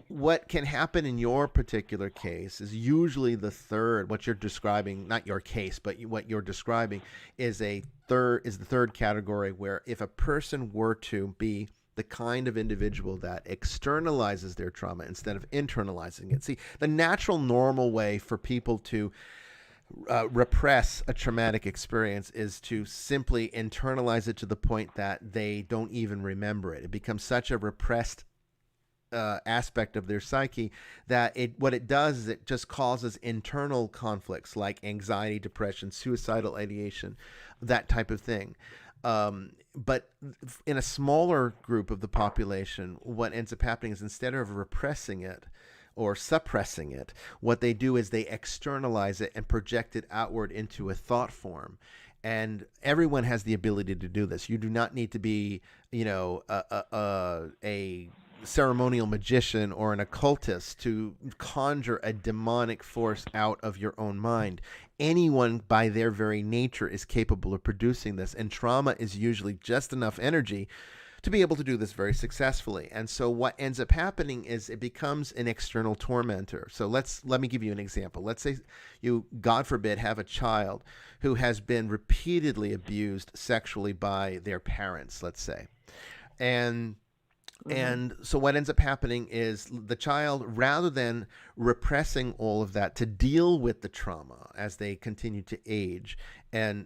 What can happen in your particular case is usually the third, what you're describing, not your case, but what you're describing is the third category, where if a person were to be the kind of individual that externalizes their trauma instead of internalizing it. See, the natural, normal way for people to repress a traumatic experience is to simply internalize it to the point that they don't even remember it. It becomes such a repressed aspect of their psyche that what it does is it just causes internal conflicts like anxiety, depression, suicidal ideation, that type of thing. But in a smaller group of the population, what ends up happening is instead of repressing it or suppressing it, what they do is they externalize it and project it outward into a thought form. And everyone has the ability to do this. You do not need to be, a ceremonial magician or an occultist to conjure a demonic force out of your own mind. Anyone by their very nature is capable of producing this, and trauma is usually just enough energy to be able to do this very successfully. And so what ends up happening is it becomes an external tormentor. So let me give you an example. Let's say you, God forbid, have a child who has been repeatedly abused sexually by their parents, let's say. And so what ends up happening is the child, rather than repressing all of that to deal with the trauma as they continue to age and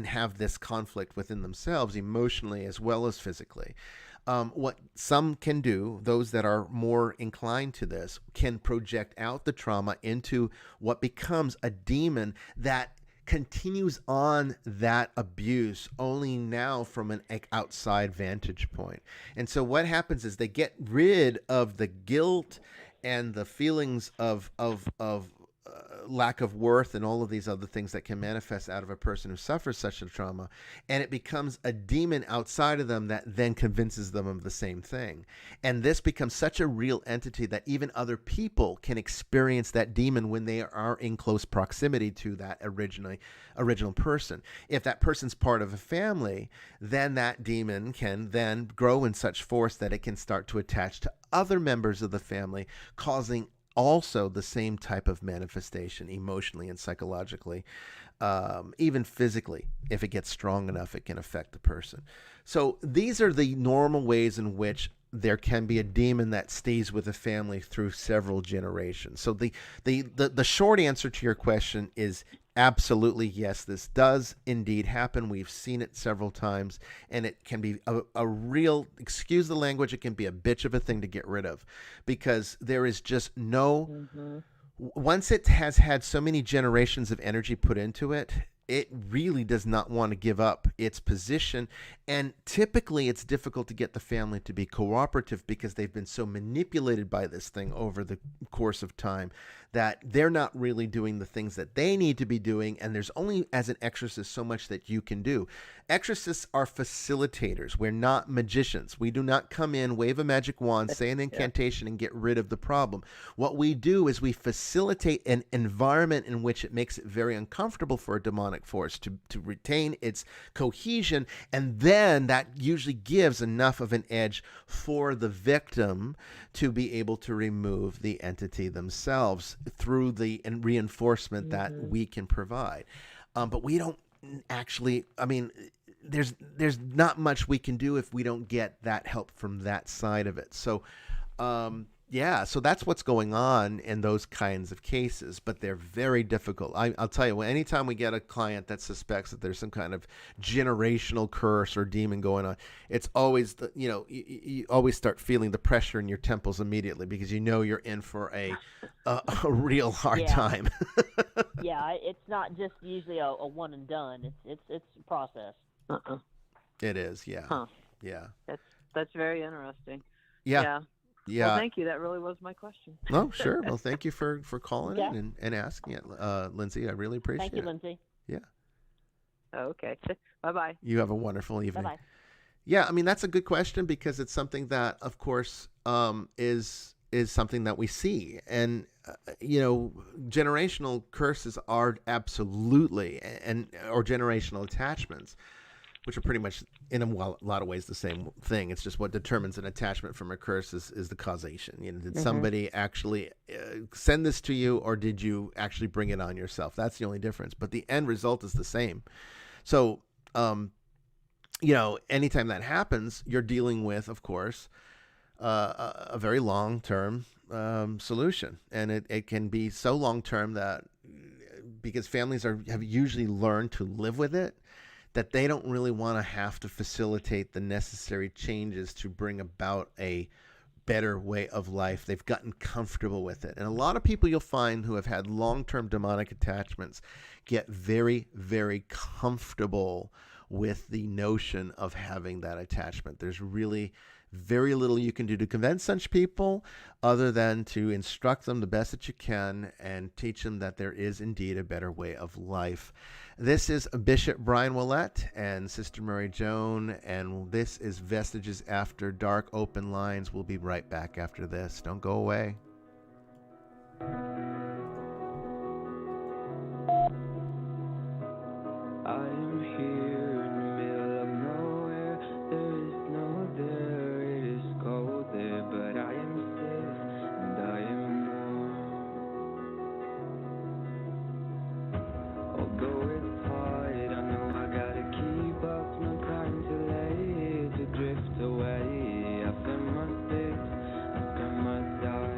have this conflict within themselves emotionally as well as physically, what some can do, those that are more inclined to this, can project out the trauma into what becomes a demon that continues on that abuse, only now from an outside vantage point. And so what happens is they get rid of the guilt and the feelings of lack of worth and all of these other things that can manifest out of a person who suffers such a trauma, and it becomes a demon outside of them that then convinces them of the same thing. And this becomes such a real entity that even other people can experience that demon when they are in close proximity to that original person. If that person's part of a family, then that demon can then grow in such force that it can start to attach to other members of the family, causing also the same type of manifestation emotionally and psychologically, even physically. If it gets strong enough, it can affect the person. So these are the normal ways in which there can be a demon that stays with a family through several generations. So the short answer to your question is absolutely yes, this does indeed happen. We've seen it several times, and it can be a real, excuse the language, it can be a bitch of a thing to get rid of, because there is just no, once it has had so many generations of energy put into it, it really does not want to give up its position. And typically it's difficult to get the family to be cooperative because they've been so manipulated by this thing over the course of time that they're not really doing the things that they need to be doing. And there's only, as an exorcist, so much that you can do. Exorcists are facilitators. We're not magicians. We do not come in, wave a magic wand, say an incantation, and get rid of the problem. What we do is we facilitate an environment in which it makes it very uncomfortable for a demonic force to retain its cohesion, and then that usually gives enough of an edge for the victim to be able to remove the entity themselves through the reinforcement that we can provide. But we don't actually, I mean, there's not much we can do if we don't get that help from that side of it. So Yeah, so that's what's going on in those kinds of cases, but they're very difficult. I'll tell you, anytime we get a client that suspects that there's some kind of generational curse or demon going on, it's always you always start feeling the pressure in your temples immediately because you know you're in for a real hard time. Yeah, it's not just usually a one and done. It's a process. It is, yeah. Huh. Yeah. That's very interesting. Yeah. Yeah. Well, thank you. That really was my question. Oh, sure. Well, thank you for calling in and asking it, Lindsay. I really appreciate it. Thank you, Lindsay. Yeah. Okay. Bye-bye. You have a wonderful evening. Bye-bye. Yeah, I mean, that's a good question because it's something that, of course, is something that we see. And, generational curses are absolutely, or generational attachments, which are pretty much in a lot of ways the same thing. It's just what determines an attachment from a curse is the causation. Did somebody actually send this to you, or did you actually bring it on yourself? That's the only difference. But the end result is the same. So, anytime that happens, you're dealing with, of course, a very long-term solution. And it can be so long-term that because families have usually learned to live with it, that they don't really want to have to facilitate the necessary changes to bring about a better way of life. They've gotten comfortable with it. And a lot of people you'll find who have had long-term demonic attachments get very, very comfortable with the notion of having that attachment. There's really very little you can do to convince such people other than to instruct them the best that you can and teach them that there is indeed a better way of life. This is Bishop Bryan Ouellette and Sister Mary Joan, and this is Vestiges After Dark, Open Lines. We'll be right back after this. Don't go away. I am here in the middle of nowhere. There is no there, it is cold there, but I am safe and I am warm. Although it's hard, I know I gotta keep up, no time to lay, to drift away. After my six, after my die.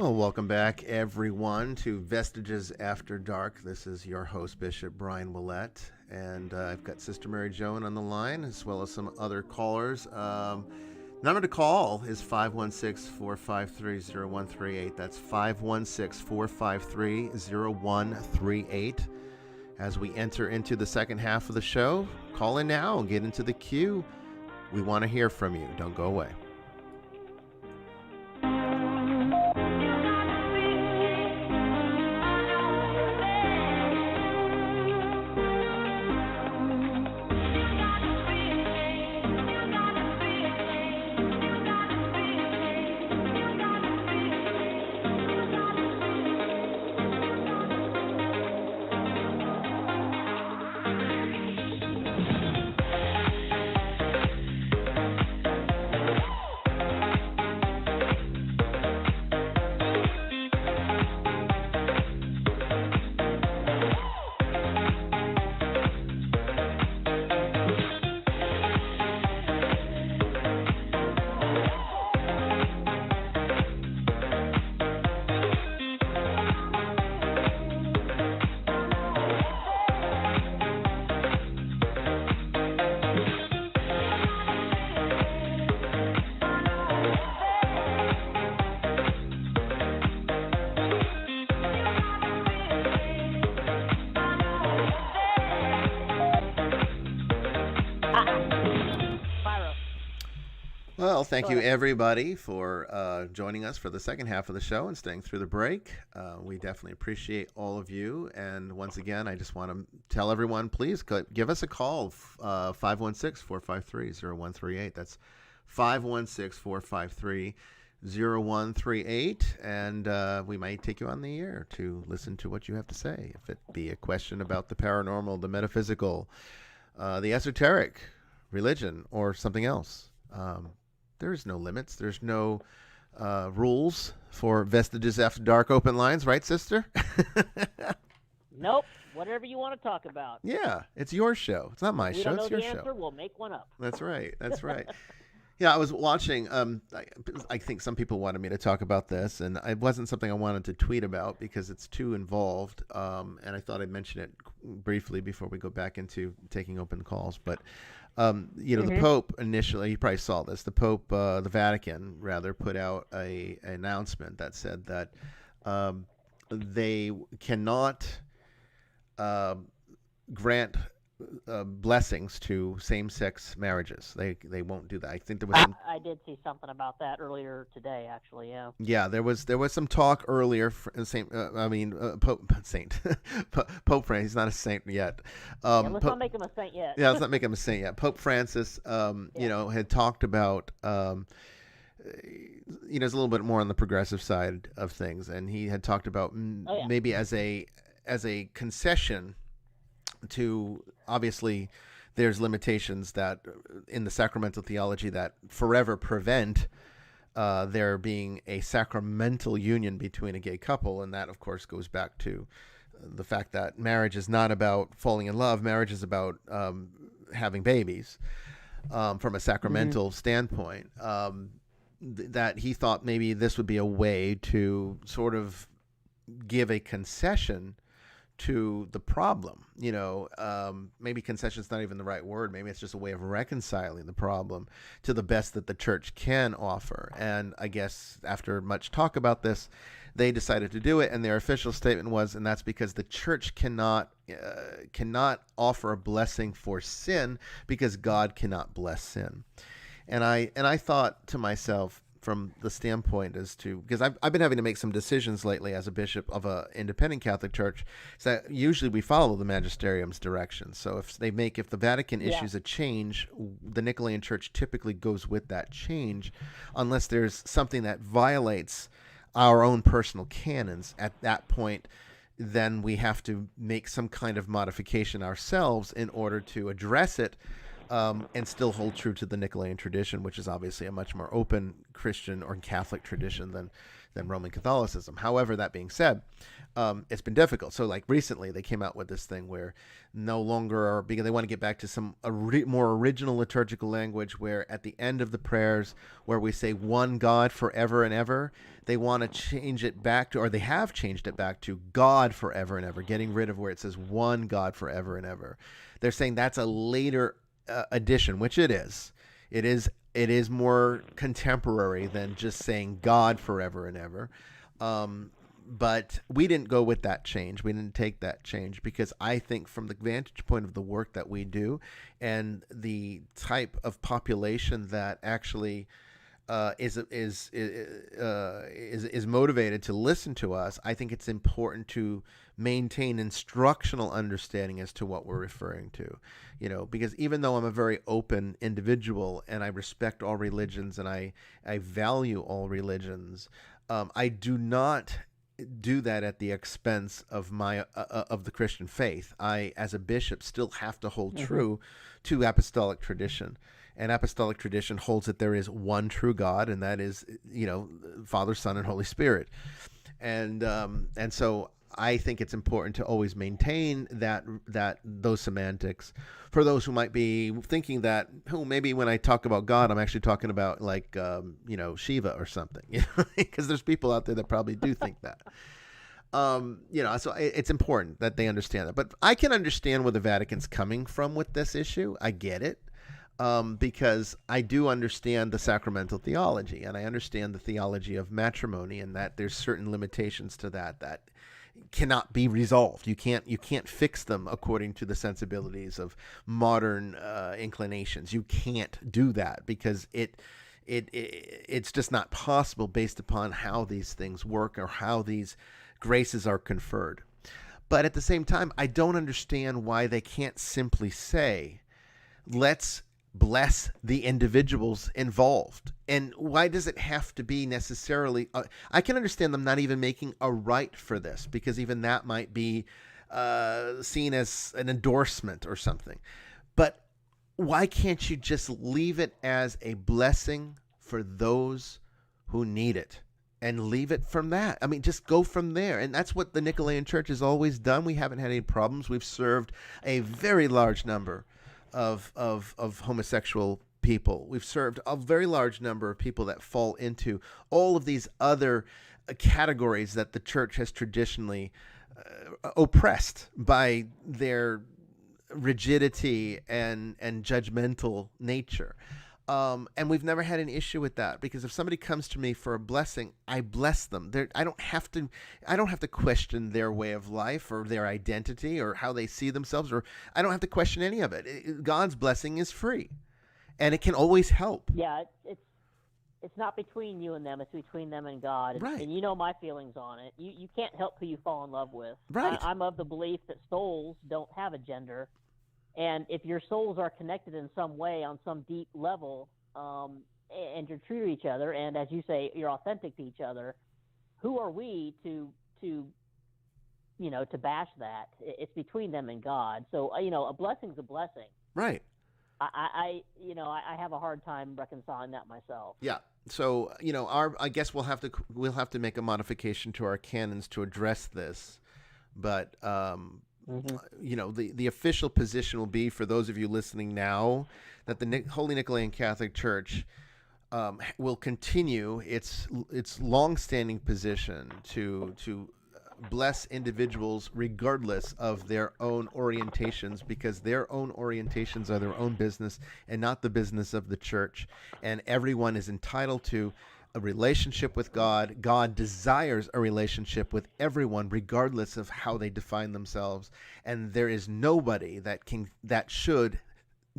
Well, welcome back, everyone, to Vestiges After Dark. This is your host, Bishop Bryan Ouellette, and I've got Sister Mary Joan on the line, as well as some other callers. Number to call is 516-453-0138. That's 516-453-0138. As we enter into the second half of the show, call in now and get into the queue. We want to hear from you. Don't go away. Well, thank you, everybody, for joining us for the second half of the show and staying through the break. We definitely appreciate all of you. And once again, I just want to tell everyone, please give us a call, 516-453-0138. That's 516-453-0138. And we might take you on the air to listen to what you have to say. If it be a question about the paranormal, the metaphysical, the esoteric, religion, or something else. There's no limits. There's no rules for Vestiges After Dark open lines, right, sister? Nope. Whatever you want to talk about. Yeah, it's your show. It's not my show. It's your show. We don't know the answer. We'll make one up. That's right. That's right. Yeah, I was watching. I think some people wanted me to talk about this, and it wasn't something I wanted to tweet about because it's too involved. And I thought I'd mention it briefly before we go back into taking open calls. But the Pope initially, you probably saw this. The Pope, the Vatican, rather, put out an announcement that said that they cannot grant blessings to same-sex marriages. They won't do that. I think there was. I did see something about that earlier today, actually. Yeah. Yeah, there was some talk earlier. Pope Francis. He's not a saint yet. Let's not make him a saint yet. Yeah, let's not make him a saint yet. Pope Francis, had talked about. He's a little bit more on the progressive side of things, and he had talked about maybe as a concession to, obviously there's limitations that in the sacramental theology that forever prevent there being a sacramental union between a gay couple, and that of course goes back to the fact that marriage is not about falling in love. Marriage is about having babies from a sacramental standpoint. That he thought maybe this would be a way to sort of give a concession to the problem. Maybe concession is not even the right word. Maybe it's just a way of reconciling the problem to the best that the church can offer. And I guess after much talk about this, they decided to do it. And their official statement was, and that's because the church cannot offer a blessing for sin because God cannot bless sin. And I thought to myself, from the standpoint as to, because I've been having to make some decisions lately as a bishop of an independent Catholic church, so that usually we follow the magisterium's direction. So if the Vatican issues a change, the Nicholean Church typically goes with that change, unless there's something that violates our own personal canons. At that point, then we have to make some kind of modification ourselves in order to address it. And still hold true to the Nicholean tradition, which is obviously a much more open Christian or Catholic tradition than than Roman Catholicism. However, that being said, it's been difficult. So like recently they came out with this thing where no longer are, because they want to get back to some more original liturgical language, where at the end of the prayers where we say one God forever and ever, they want to change it back to, or they have changed it back to God forever and ever, getting rid of where it says one God forever and ever. They're saying that's a later addition, which it is. It is more contemporary than just saying God forever and ever. But we didn't go with that change. We didn't take that change because I think from the vantage point of the work that we do and the type of population that actually is motivated to listen to us, I think it's important to maintain instructional understanding as to what we're referring to, because even though I'm a very open individual and I respect all religions and I value all religions, I do not do that at the expense of of the Christian faith. I, as a bishop, still have to hold true to apostolic tradition. And apostolic tradition holds that there is one true God, and that is, Father, Son, and Holy Spirit. And so I think it's important to always maintain those semantics for those who might be thinking that, maybe when I talk about God, I'm actually talking about like, Shiva or something, because there's people out there that probably do think that. So it's important that they understand that. But I can understand where the Vatican's coming from with this issue. I get it. Because I do understand the sacramental theology, and I understand the theology of matrimony, and that there's certain limitations to that cannot be resolved. You can't fix them according to the sensibilities of modern inclinations. You can't do that because it's just not possible based upon how these things work or how these graces are conferred. But at the same time, I don't understand why they can't simply say, let's bless the individuals involved. And why does it have to be necessarily I can understand them not even making a rite for this, because even that might be seen as an endorsement or something. But why can't you just leave it as a blessing for those who need it and leave it from that? I mean, just go from there. And that's what the Nicholean Church has always done. We haven't had any problems. We've served a very large number of homosexual people. We've served a very large number of people that fall into all of these other categories that the church has traditionally oppressed by their rigidity and judgmental nature. And we've never had an issue with that, because if somebody comes to me for a blessing, I bless them. I don't have to question their way of life or their identity or how they see themselves, or I don't have to question any of it. God's blessing is free, and it can always help. Yeah, it's not between you and them. It's between them and God. Right. And you know my feelings on it. You can't help who you fall in love with. Right. I'm of the belief that souls don't have a gender. And if your souls are connected in some way on some deep level, and you're true to each other, and as you say, you're authentic to each other, who are we to bash that? It's between them and God. So, a blessing's a blessing. Right. I have a hard time reconciling that myself. Yeah. So, I guess we'll have to make a modification to our canons to address this, but, the official position will be, for those of you listening now, that the Holy Nicholean Catholic Church will continue its long-standing position to bless individuals regardless of their own orientations, because their own orientations are their own business and not the business of the church. And everyone is entitled to a relationship with God. God desires a relationship with everyone, regardless of how they define themselves. And there is nobody that should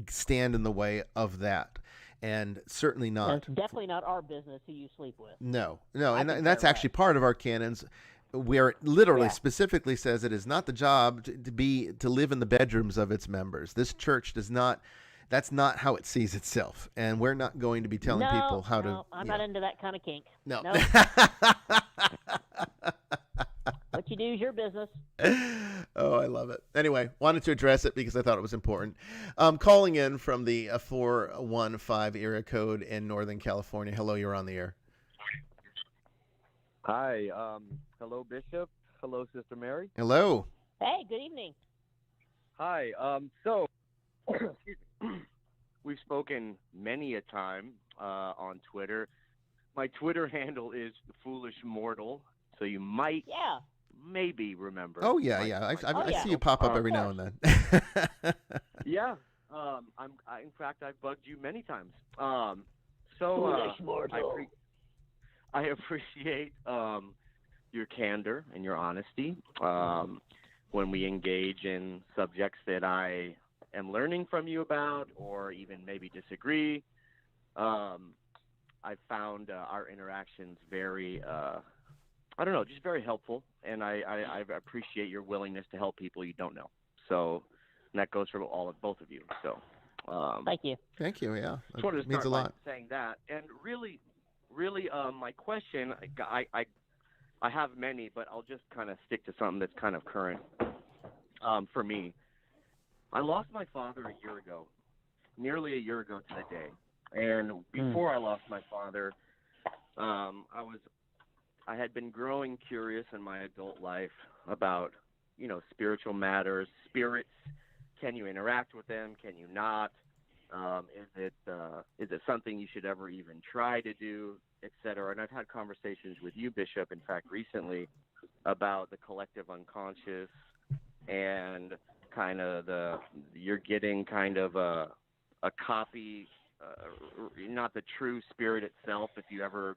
stand in the way of that. And certainly not. And it's definitely not our business who you sleep with. No. And that's actually part of our canons, where it literally specifically says it is not the job to live in the bedrooms of its members. This church does not. That's not how it sees itself, and we're not going to be telling people how to. No, I'm not into that kind of kink. No. What you do is your business. Oh, I love it. Anyway, wanted to address it because I thought it was important. Calling in from the 415 area code in Northern California. Hello, you're on the air. Hi. Hello, Bishop. Hello, Sister Mary. Hello. Hey, good evening. Hi. So, excuse me. We've spoken many a time on Twitter. My Twitter handle is Foolish Mortal, so you might maybe remember. Oh yeah, I see you pop up every now and then. Yeah. In fact, I've bugged you many times. Foolish Mortal. I appreciate your candor and your honesty when we engage in subjects that I am learning from you about, or even maybe disagree. I found our interactions very, just very helpful, and I appreciate your willingness to help people you don't know. So, and that goes for both of you. So, thank you. Thank you. Yeah, just wanted to means start a lot. by saying that, and really, my question, I have many, but I'll just kind of stick to something that's kind of current for me. I lost my father a year ago, nearly a year ago to the day. And before I lost my father, I had been growing curious in my adult life about, spiritual matters, spirits. Can you interact with them? Can you not? Is it something you should ever even try to do, et cetera? And I've had conversations with you, Bishop, in fact, recently, about the collective unconscious and kind of you're getting kind of a copy, not the true spirit itself, if you ever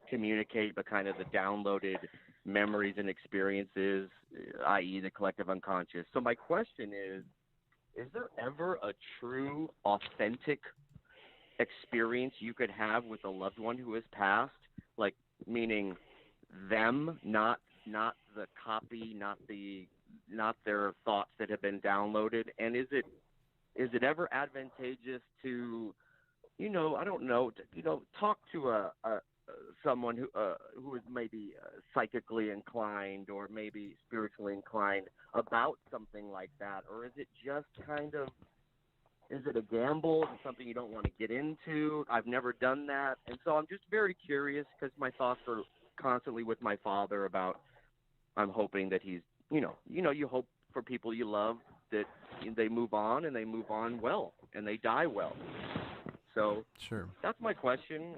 communicate, but kind of the downloaded memories and experiences, i.e. the collective unconscious. So my question is there ever a true, authentic experience you could have with a loved one who has passed? Like, meaning them, not the copy, not their thoughts that have been downloaded. And is it ever advantageous to, I don't know, talk to someone who is maybe psychically inclined or maybe spiritually inclined about something like that? Or is it just is it a gamble? Is it something you don't want to get into? I've never done that. And so I'm just very curious, because my thoughts are constantly with my father about, I'm hoping that he's, you hope for people you love that they move on, and they move on well, and they die well. So sure, that's my question.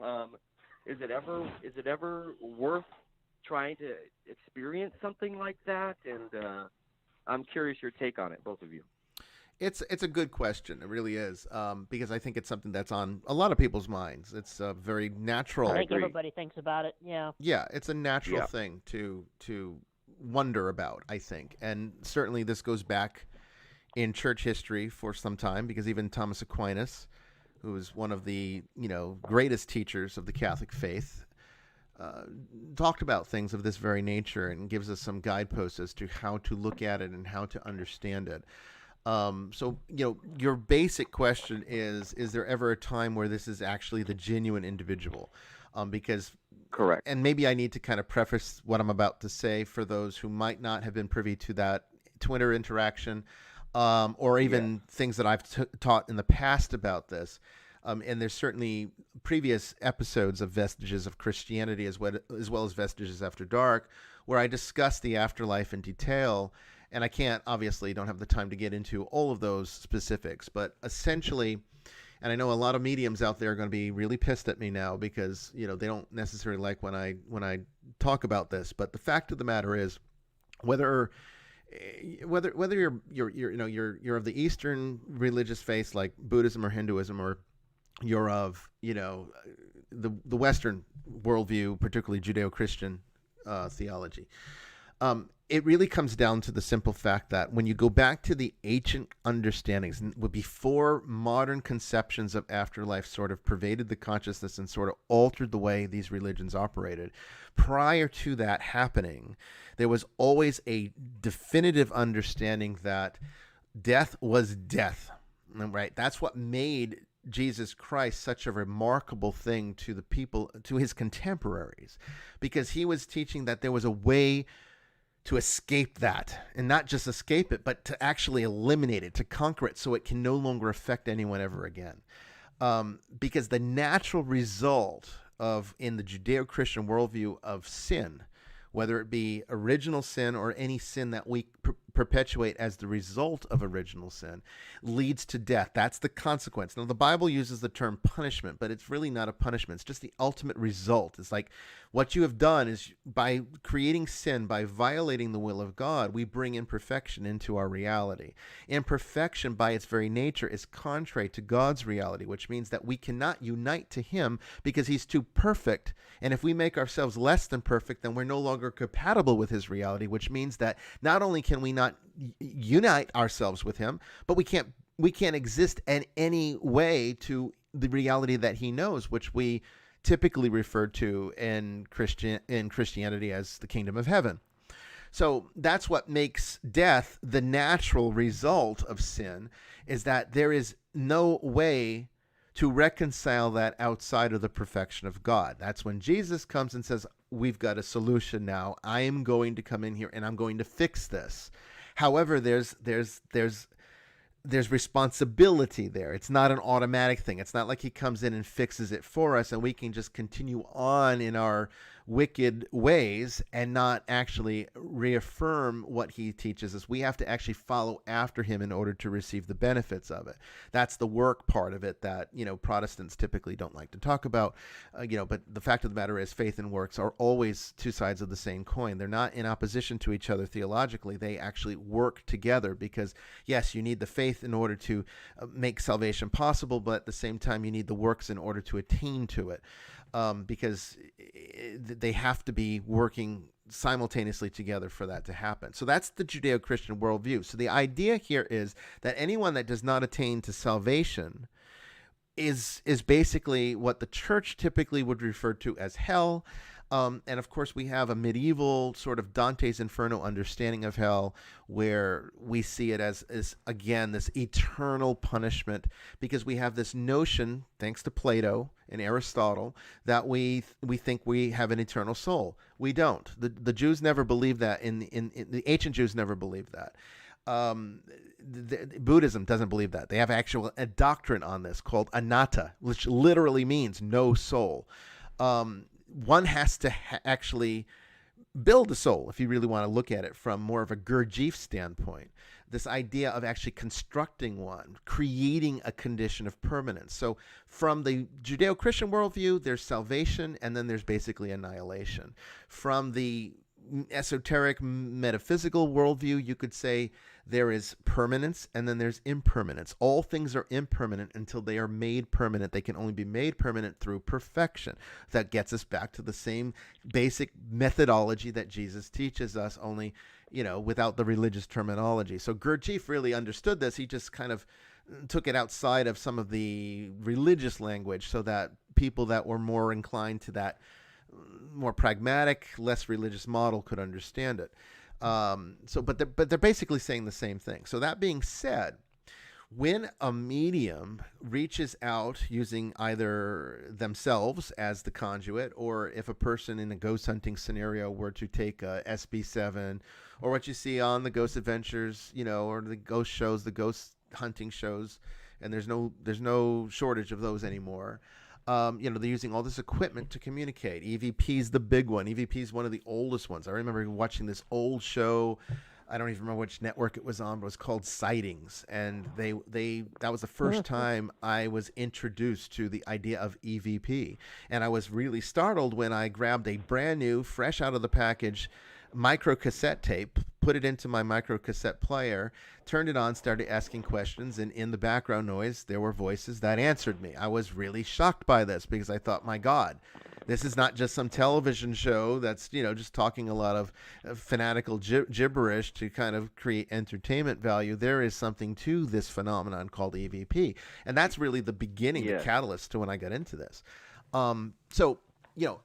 Is it ever worth trying to experience something like that? And I'm curious your take on it, both of you. It's a good question. It really is, because I think it's something that's on a lot of people's minds. It's a very natural. I think everybody thinks about it. Yeah. Yeah, it's a natural thing to wonder about, I think, and certainly this goes back in church history for some time, because even Thomas Aquinas, who is one of the greatest teachers of the Catholic faith, talked about things of this very nature and gives us some guideposts as to how to look at it and how to understand it. So, your basic question is there ever a time where this is actually the genuine individual? Because correct. And maybe I need to kind of preface what I'm about to say for those who might not have been privy to that Twitter interaction, or even things that I've taught in the past about this. And there's certainly previous episodes of Vestiges of Christianity as well as Vestiges After Dark, where I discuss the afterlife in detail. And I don't have the time to get into all of those specifics, but essentially, and I know a lot of mediums out there are going to be really pissed at me now because, they don't necessarily like when I talk about this, but the fact of the matter is, whether you're of the Eastern religious faith like Buddhism or Hinduism, or you're of, the Western worldview, particularly Judeo-Christian theology, it really comes down to the simple fact that when you go back to the ancient understandings, before modern conceptions of afterlife sort of pervaded the consciousness and sort of altered the way these religions operated, prior to that happening, there was always a definitive understanding that death was death, right? That's what made Jesus Christ such a remarkable thing to the people, to his contemporaries, because he was teaching that there was a way to escape that, and not just escape it, but to actually eliminate it, to conquer it, so it can no longer affect anyone ever again. Because the natural result in the Judeo-Christian worldview of sin whether it be original sin or any sin that we perpetuate as the result of original sin, leads to death. That's the consequence. Now, the Bible uses the term punishment, but it's really not a punishment. It's just the ultimate result. It's like what you have done is by creating sin, by violating the will of God, we bring imperfection into our reality. Imperfection by its very nature is contrary to God's reality, which means that we cannot unite to him because he's too perfect. And if we make ourselves less than perfect, then we're no longer compatible with his reality, which means that not only can we not unite ourselves with him, but we can't exist in any way to the reality that he knows, which we typically refer to in Christianity as the kingdom of heaven. So that's what makes death the natural result of sin, is that there is no way to reconcile that outside of the perfection of God. That's when Jesus comes and says, we've got a solution now. I am going to come in here and I'm going to fix this. However, there's responsibility there. It's not an automatic thing. It's not like he comes in and fixes it for us and we can just continue on in our wicked ways and not actually reaffirm what he teaches us. We have to actually follow after him in order to receive the benefits of it. That's the work part of it that, Protestants typically don't like to talk about, but the fact of the matter is faith and works are always two sides of the same coin. They're not in opposition to each other theologically. They actually work together because, yes, you need the faith in order to make salvation possible, but at the same time, you need the works in order to attain to it. Because they have to be working simultaneously together for that to happen. So that's the Judeo-Christian worldview. So the idea here is that anyone that does not attain to salvation is basically what the church typically would refer to as hell. And of course, we have a medieval sort of Dante's Inferno understanding of hell, where we see it as again, this eternal punishment, because we have this notion, thanks to Plato and Aristotle, that we think we have an eternal soul. We don't. The Jews never believed that. In the ancient Jews never believed that. Buddhism doesn't believe that. They have a doctrine on this called anatta, which literally means no soul. One has to actually build a soul, if you really want to look at it from more of a Gurdjieff standpoint. This idea of actually constructing one, creating a condition of permanence. So from the Judeo-Christian worldview, there's salvation, and then there's basically annihilation. From the esoteric metaphysical worldview, you could say there is permanence and then there's impermanence. All things are impermanent until they are made permanent. They can only be made permanent through perfection. That gets us back to the same basic methodology that Jesus teaches us, only, without the religious terminology. So Gurdjieff really understood this. He just kind of took it outside of some of the religious language so that people that were more inclined to that more pragmatic, less religious model could understand it. But they're basically saying the same thing. So that being said, when a medium reaches out using either themselves as the conduit, or if a person in a ghost hunting scenario were to take a SB7, or what you see on the Ghost Adventures, or the ghost shows, the ghost hunting shows, and there's no shortage of those anymore. They're using all this equipment to communicate. EVP is the big one. EVP is one of the oldest ones. I remember watching this old show. I don't even remember which network it was on, but it was called Sightings. And that was the first time I was introduced to the idea of EVP. And I was really startled when I grabbed a brand new, fresh out of the package micro cassette tape, put it into my micro cassette player, turned it on, started asking questions, and in the background noise, there were voices that answered me. I was really shocked by this because I thought, my God, this is not just some television show that's, just talking a lot of fanatical gibberish to kind of create entertainment value. There is something to this phenomenon called EVP. And that's really the beginning, the catalyst to when I got into this.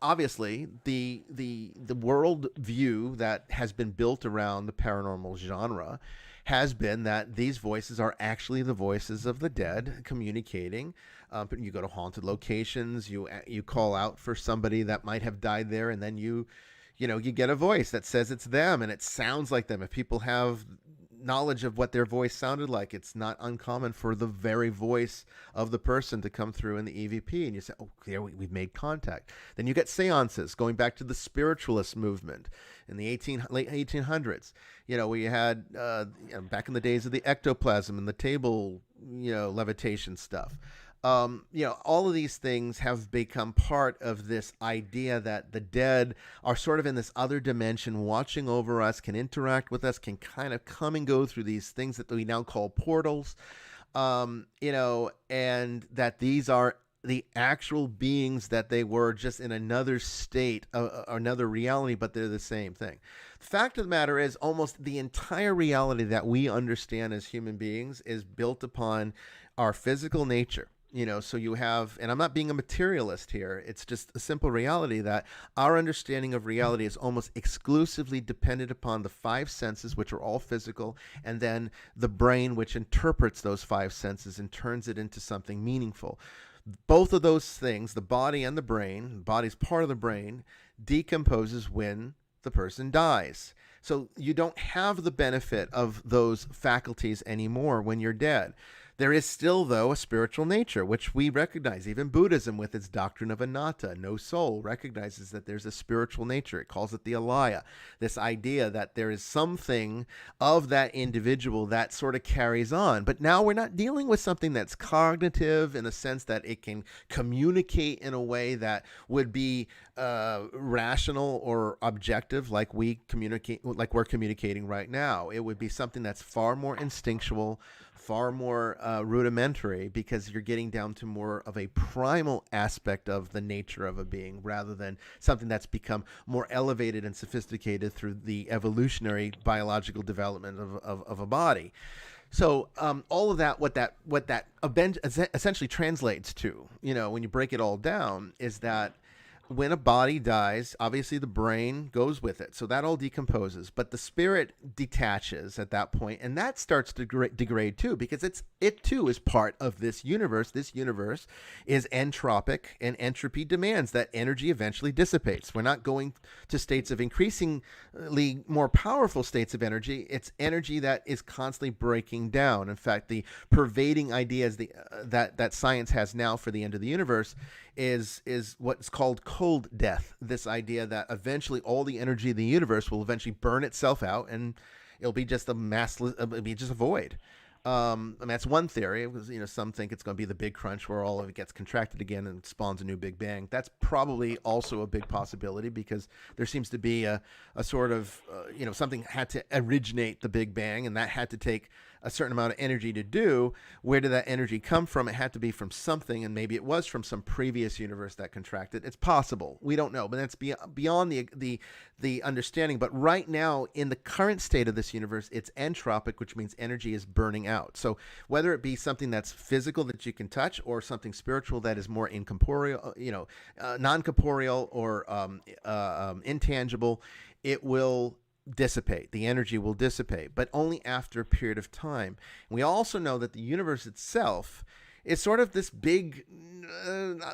Obviously, the world view that has been built around the paranormal genre has been that these voices are actually the voices of the dead communicating. But you go to haunted locations, you call out for somebody that might have died there, and then you get a voice that says it's them, and it sounds like them. If people have knowledge of what their voice sounded like. It's not uncommon for the very voice of the person to come through in the EVP, and you say, oh, there we've made contact. Then you get seances, going back to the spiritualist movement in the late 1800s, where you had, back in the days of the ectoplasm and the table, levitation stuff. All of these things have become part of this idea that the dead are sort of in this other dimension, watching over us, can interact with us, can kind of come and go through these things that we now call portals, and that these are the actual beings that they were, just in another state, or another reality, but they're the same thing. The fact of the matter is, almost the entire reality that we understand as human beings is built upon our physical nature. So you have, and I'm not being a materialist here, it's just a simple reality that our understanding of reality is almost exclusively dependent upon the five senses, which are all physical, and then the brain, which interprets those five senses and turns it into something meaningful. Both of those things, the body and the brain, the body's part of the brain, decomposes when the person dies. So you don't have the benefit of those faculties anymore when you're dead. There is still, though, a spiritual nature, which we recognize. Even Buddhism, with its doctrine of anatta, no soul, recognizes that there's a spiritual nature. It calls it the alaya, this idea that there is something of that individual that sort of carries on. But now we're not dealing with something that's cognitive in the sense that it can communicate in a way that would be rational or objective, like we're communicating right now. It would be something that's far more instinctual, far more rudimentary, because you're getting down to more of a primal aspect of the nature of a being, rather than something that's become more elevated and sophisticated through the evolutionary biological development of a body. So all of that, what that essentially translates to, when you break it all down, is that when a body dies, obviously the brain goes with it. So that all decomposes, but the spirit detaches at that point, and that starts to degrade too, because it too is part of this universe. This universe is entropic, and entropy demands that energy eventually dissipates. We're not going to states of increasingly more powerful states of energy. It's energy that is constantly breaking down. In fact, the pervading ideas that science has now for the end of the universe is what's called cold death. This idea that eventually all the energy of the universe will eventually burn itself out, and it'll be just it'll be just a void. That's one theory. Some think it's going to be the big crunch, where all of it gets contracted again and spawns a new big bang. That's probably also a big possibility, because there seems to be a sort of something had to originate the big bang, and that had to take a certain amount of energy to do. Where did that energy come from? It had to be from something, and maybe it was from some previous universe that contracted. It's possible. We don't know, but that's beyond the understanding. But right now, in the current state of this universe, it's entropic, which means energy is burning out. So whether it be something that's physical that you can touch, or something spiritual that is more incorporeal, non-corporeal, or intangible, it will dissipate. The energy will dissipate, but only after a period of time. We also know that the universe itself is sort of this big,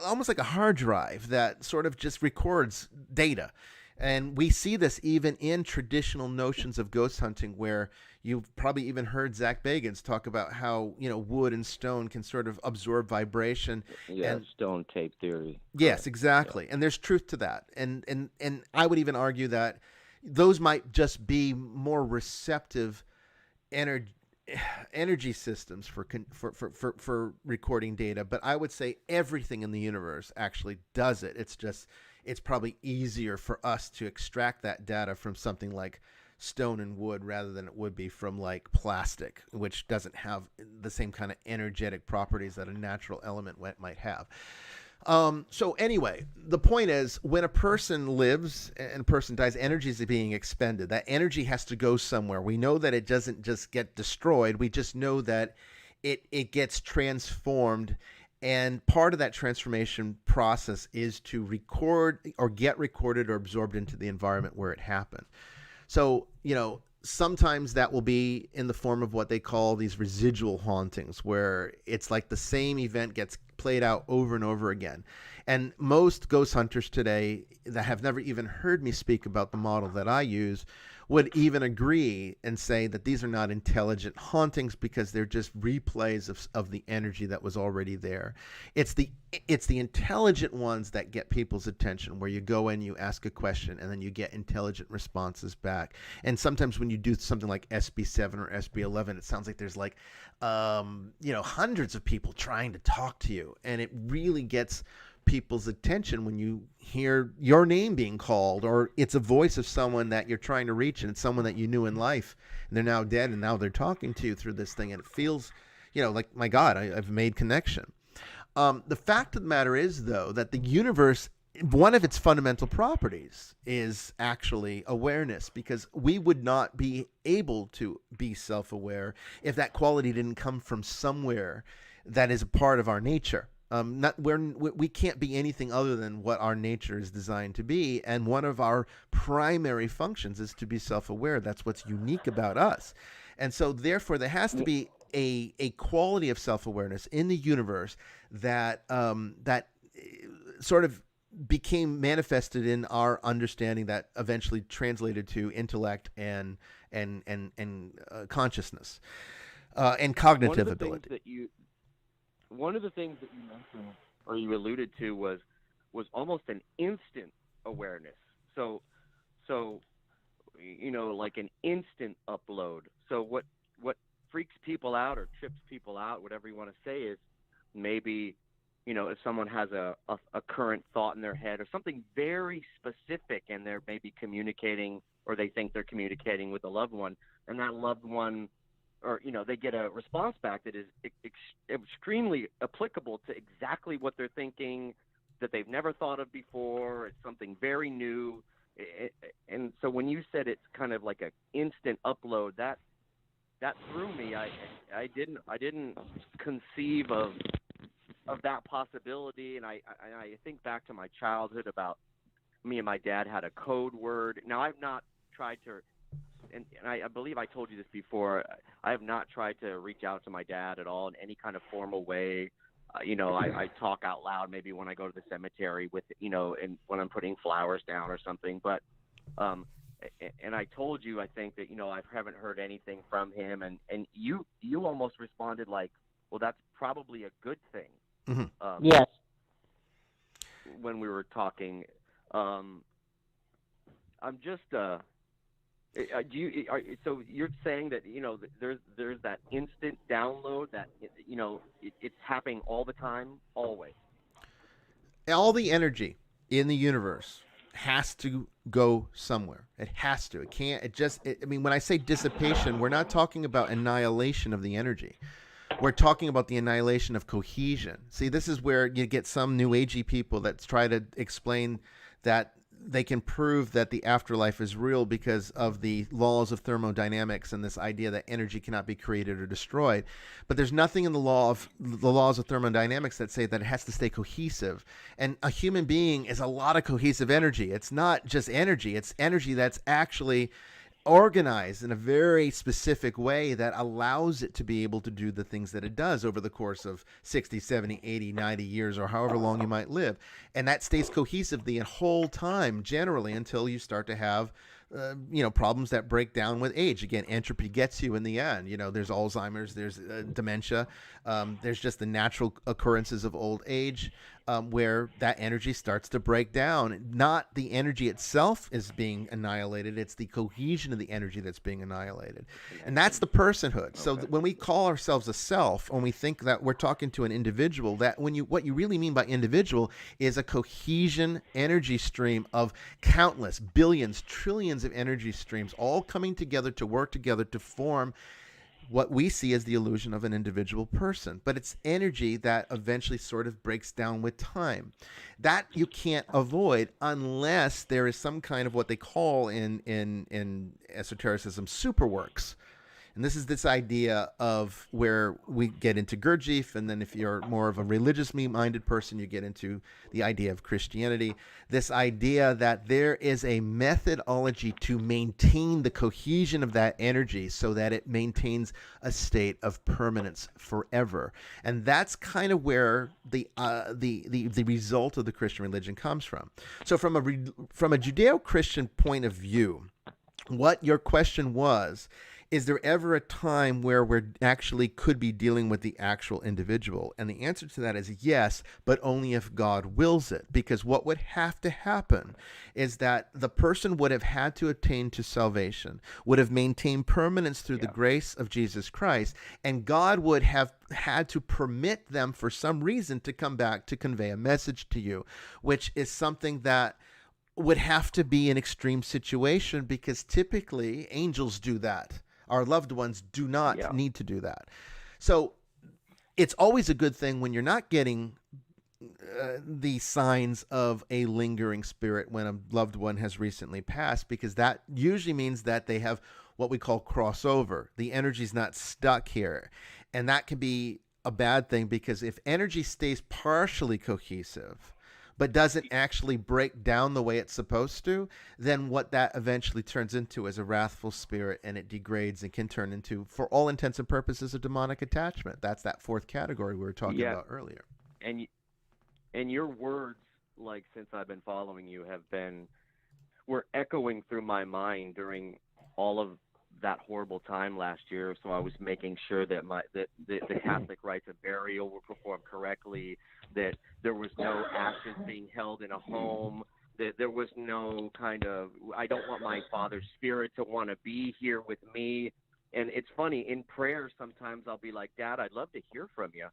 almost like a hard drive that sort of just records data. And we see this even in traditional notions of ghost hunting, where you've probably even heard Zach Bagans talk about how, wood and stone can sort of absorb vibration. Yeah, and stone tape theory. Yes, exactly. Yeah. And there's truth to that. And I would even argue that those might just be more receptive energy systems for recording data. But I would say everything in the universe actually does it. It's probably easier for us to extract that data from something like stone and wood rather than it would be from like plastic, which doesn't have the same kind of energetic properties that a natural element might have. So anyway, the point is, when a person lives and a person dies, energy is being expended. That energy has to go somewhere. We know that it doesn't just get destroyed. We just know that it gets transformed. And part of that transformation process is to record or get recorded or absorbed into the environment where it happened. So, sometimes that will be in the form of what they call these residual hauntings, where it's like the same event gets played out over and over again. And most ghost hunters today that have never even heard me speak about the model that I use would even agree and say that these are not intelligent hauntings because they're just replays of the energy that was already there. It's the intelligent ones that get people's attention, where you go in, you ask a question, and then you get intelligent responses back. And sometimes when you do something like SB7 or SB11, it sounds like there's like hundreds of people trying to talk to you, and it really gets people's attention when you hear your name being called, or it's a voice of someone that you're trying to reach, and it's someone that you knew in life and they're now dead, and now they're talking to you through this thing, and it feels like, my God, I've made connection. The fact of the matter is, though, that the universe, one of its fundamental properties is actually awareness, because we would not be able to be self-aware if that quality didn't come from somewhere that is a part of our nature. We can't be anything other than what our nature is designed to be, and one of our primary functions is to be self-aware. That's what's unique about us. And so therefore there has to be a quality of self-awareness in the universe that sort of became manifested in our understanding, that eventually translated to intellect and consciousness and cognitive ability. One of the things that you mentioned, or you alluded to, was almost an instant awareness. So like an instant upload. So what freaks people out or trips people out, whatever you want to say, is maybe, if someone has a current thought in their head or something very specific, and they're maybe communicating, or they think they're communicating with a loved one, and that loved one, or they get a response back that is extremely applicable to exactly what they're thinking, that they've never thought of before. It's something very new, and so when you said it's kind of like an instant upload, that threw me. I didn't conceive of that possibility, and I think back to my childhood about me and my dad had a code word. Now, I've not tried to. And I believe I told you this before, I have not tried to reach out to my dad at all in any kind of formal way. I talk out loud maybe when I go to the cemetery with, and when I'm putting flowers down or something. But, and I told you, I think that, I haven't heard anything from him. And you almost responded like, well, that's probably a good thing. Mm-hmm. Yes. When we were talking, I'm just, so you're saying that there's that instant download that it's happening all the time, always. All the energy in the universe has to go somewhere. It has to. It can't. When I say dissipation, we're not talking about annihilation of the energy. We're talking about the annihilation of cohesion. See, this is where you get some new agey people that try to explain that they can prove that the afterlife is real because of the laws of thermodynamics and this idea that energy cannot be created or destroyed. But there's nothing in the laws of thermodynamics that say that it has to stay cohesive. And a human being is a lot of cohesive energy. It's not just energy. It's energy that's actually organized in a very specific way that allows it to be able to do the things that it does over the course of 60, 70, 80, 90 years, or however long you might live. And that stays cohesive the whole time, generally, until you start to have problems that break down with age. Again, entropy gets you in the end. There's Alzheimer's, there's dementia, there's just the natural occurrences of old age, where that energy starts to break down. Not the energy itself is being annihilated, it's the cohesion of the energy that's being annihilated. And that's the personhood. Okay. So when we call ourselves a self, when we think that we're talking to an individual, that what you really mean by individual is a cohesion energy stream of countless billions, trillions of energy streams all coming together to work together to form what we see as the illusion of an individual person. But it's energy that eventually sort of breaks down with time. That you can't avoid unless there is some kind of what they call in esotericism superworks. And this is this idea of where we get into Gurdjieff, and then if you're more of a religiously-minded person, you get into the idea of Christianity. This idea that there is a methodology to maintain the cohesion of that energy so that it maintains a state of permanence forever. And that's kind of where the result of the Christian religion comes from. So from a Judeo-Christian point of view, what your question was, is there ever a time where we're actually could be dealing with the actual individual? And the answer to that is yes, but only if God wills it. Because what would have to happen is that the person would have had to attain to salvation, would have maintained permanence through the grace of Jesus Christ, and God would have had to permit them for some reason to come back to convey a message to you, which is something that would have to be an extreme situation, because typically angels do that. Our loved ones do not need to do that. So it's always a good thing when you're not getting the signs of a lingering spirit when a loved one has recently passed, because that usually means that they have what we call crossover. The energy's not stuck here. And that can be a bad thing, because if energy stays partially cohesive but doesn't actually break down the way it's supposed to, then what that eventually turns into is a wrathful spirit, and it degrades and can turn into, for all intents and purposes, a demonic attachment. That's that fourth category we were talking about earlier. And your words, like, since I've been following you, were echoing through my mind during all of that horrible time last year. So I was making sure that the Catholic rites of burial were performed correctly, that there was no ashes being held in a home, that there was no kind of, I don't want my father's spirit to want to be here with me. And it's funny, in prayer sometimes I'll be like, Dad, I'd love to hear from you,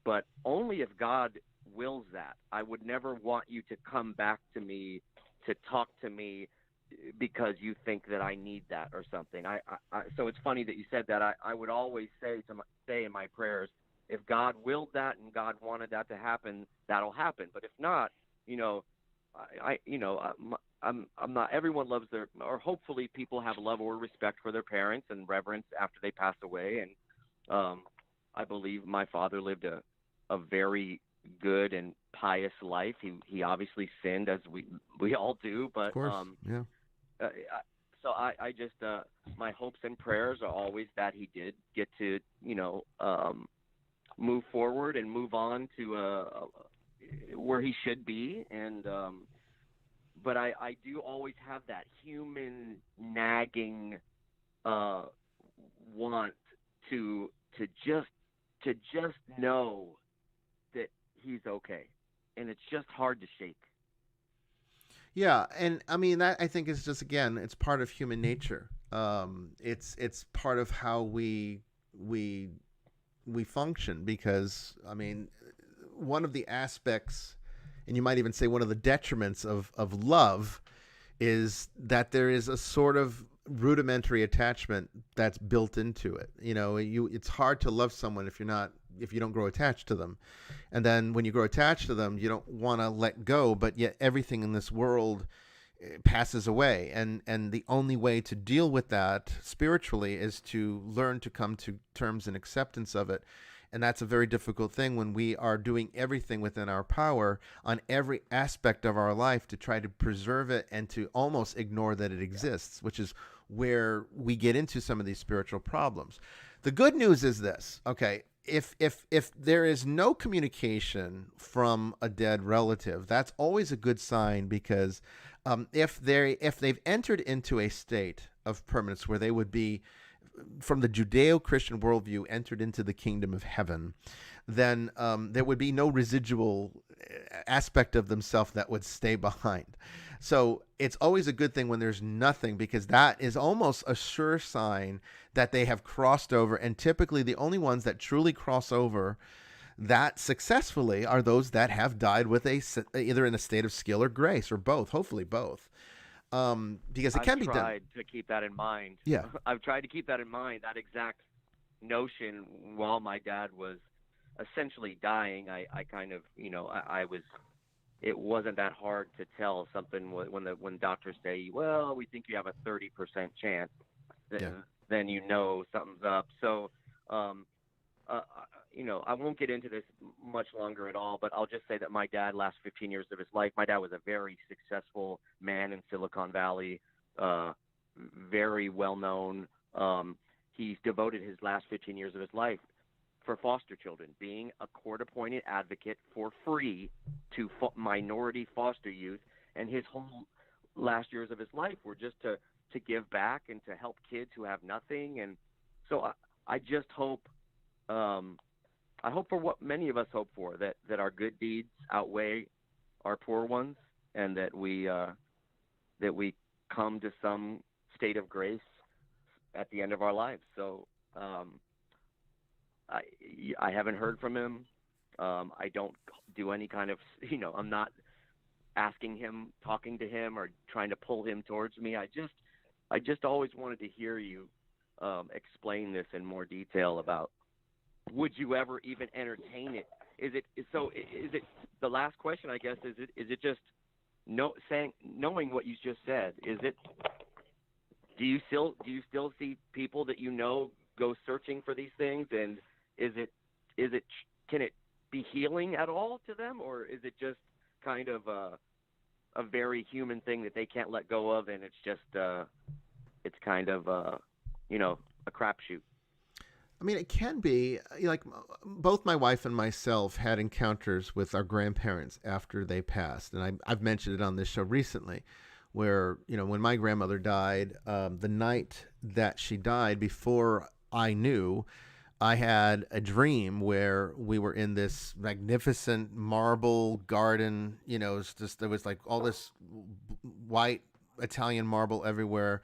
but only if God wills that. I would never want you to come back to me to talk to me because you think that I need that or something. So it's funny that you said that. I would always say in my prayers, if God willed that and God wanted that to happen, that'll happen. But if not, I'm not. Everyone loves or hopefully people have love or respect for their parents and reverence after they pass away. And I believe my father lived a very good and pious life. He obviously sinned, as we all do, but of course, so I just my hopes and prayers are always that he did get to move forward and move on to where he should be. And but I do always have that human nagging want to just know that he's okay, and it's just hard to shake. Yeah, and I mean that, I think, is just, again, it's part of human nature. It's part of how we function, because I mean, one of the aspects, and you might even say one of the detriments of love, is that there is a sort of rudimentary attachment that's built into it. It's hard to love someone if you don't grow attached to them. And then when you grow attached to them, you don't want to let go, but yet everything in this world passes away. And the only way to deal with that spiritually is to learn to come to terms and acceptance of it. And that's a very difficult thing when we are doing everything within our power on every aspect of our life to try to preserve it and to almost ignore that it exists, which is where we get into some of these spiritual problems. The good news is this, okay? If there is no communication from a dead relative, that's always a good sign, because if they've entered into a state of permanence where they would be, from the Judeo-Christian worldview, entered into the kingdom of heaven, then there would be no residual aspect of themselves that would stay behind. So it's always a good thing when there's nothing, because that is almost a sure sign that they have crossed over. And typically the only ones that truly cross over that successfully are those that have died with either in a state of skill or grace, or both, hopefully both. Because it can be done. I've tried to keep that in mind. Yeah. I've tried to keep that in mind, that exact notion, while my dad was essentially dying. I kind of, I was, it wasn't that hard to tell something when doctors say, well, we think you have a 30% chance, then something's up. So, I won't get into this much longer at all, but I'll just say that my dad, last 15 years of his life, my dad was a very successful man in Silicon Valley, very well known. He's devoted his last 15 years of his life for foster children, being a court-appointed advocate for free to minority foster youth, and his whole last years of his life were just to to give back and to help kids who have nothing. And so I just hope, I hope for what many of us hope for, that our good deeds outweigh our poor ones, and that we come to some state of grace at the end of our lives. So I haven't heard from him. I don't do any kind of, I'm not asking him, talking to him, or trying to pull him towards me. I just always wanted to hear you explain this in more detail about, would you ever even entertain it? Is it the last question, I guess, is it just knowing what you just said, do you still see people that go searching for these things, and can it be healing at all to them, or is it just kind of a very human thing that they can't let go of, and it's just it's kind of a crapshoot? I mean, it can be, like, both my wife and myself had encounters with our grandparents after they passed. And I've mentioned it on this show recently, where, when my grandmother died, the night that she died, before I knew, I had a dream where we were in this magnificent marble garden. There was like all this white Italian marble everywhere.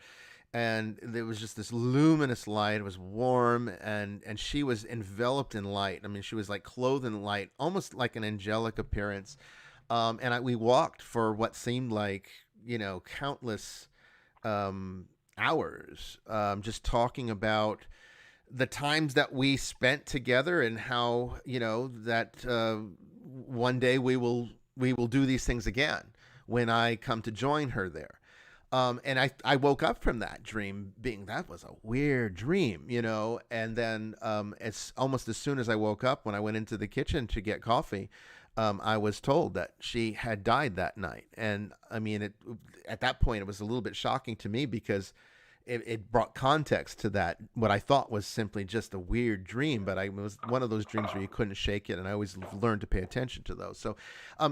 And there was just this luminous light. It was warm, and she was enveloped in light. I mean, she was like clothed in light, almost like an angelic appearance. We walked for what seemed like, countless hours, just talking about the times that we spent together, and how, that one day we will do these things again when I come to join her there. And I woke up from that dream that was a weird dream, and then it's almost as soon as I woke up, when I went into the kitchen to get coffee, I was told that she had died that night. And I mean, at that point, it was a little bit shocking to me, because it brought context to that, what I thought was simply just a weird dream, but it was one of those dreams where you couldn't shake it, and I always learned to pay attention to those. So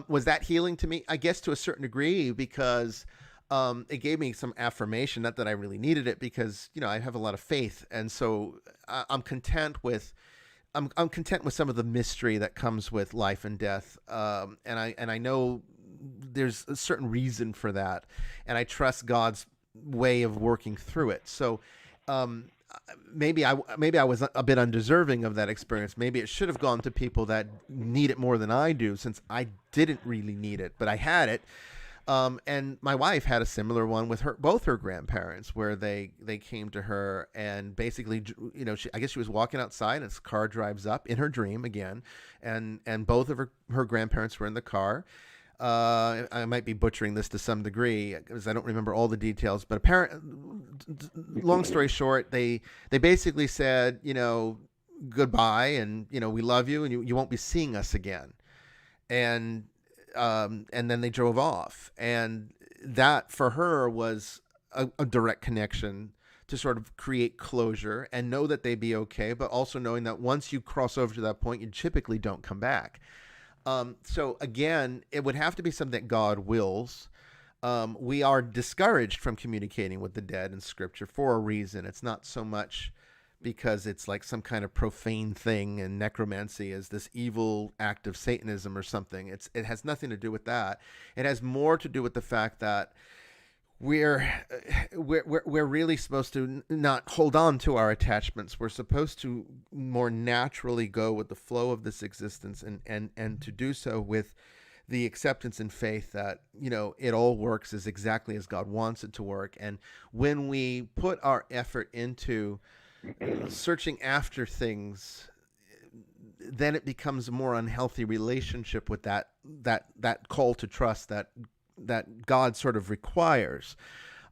was that healing to me? I guess to a certain degree, because it gave me some affirmation, not that I really needed it, because, I have a lot of faith. And so I'm content with some of the mystery that comes with life and death. And I know there's a certain reason for that, and I trust God's way of working through it. So maybe I was a bit undeserving of that experience. Maybe it should have gone to people that need it more than I do, since I didn't really need it, but I had it. And my wife had a similar one with both her grandparents, where they came to her, and basically, I guess she was walking outside, and this car drives up in her dream again, and both of her grandparents were in the car. I might be butchering this to some degree, because I don't remember all the details, but long story short, they basically said, goodbye, and, we love you, and you won't be seeing us again. And then they drove off, and that for her was a direct connection to sort of create closure and know that they'd be okay, but also knowing that once you cross over to that point, you typically don't come back. So again, it would have to be something that God wills. We are discouraged from communicating with the dead in Scripture for a reason. It's not so much because it's like some kind of profane thing, and necromancy is this evil act of Satanism or something. It has nothing to do with that. It has more to do with the fact that we're really supposed to not hold on to our attachments. We're supposed to more naturally go with the flow of this existence, and to do so with the acceptance and faith that, it all works as exactly as God wants it to work. And when we put our effort into searching after things, then it becomes a more unhealthy relationship with that call to trust that God sort of requires.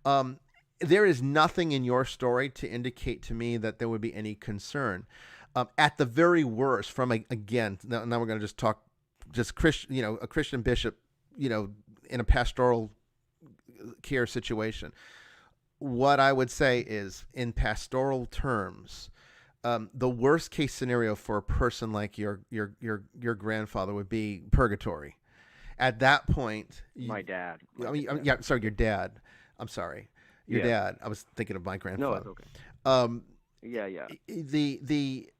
There is nothing in your story to indicate to me that there would be any concern. At the very worst, now we're going to just talk Christian, a Christian bishop, in a pastoral care situation. What I would say is, in pastoral terms, the worst case scenario for a person like your grandfather would be purgatory. At that point, My dad. Your dad. I'm sorry. Your Yeah. dad. I was thinking of my No, grandfather. it's okay. Um, Yeah, yeah. The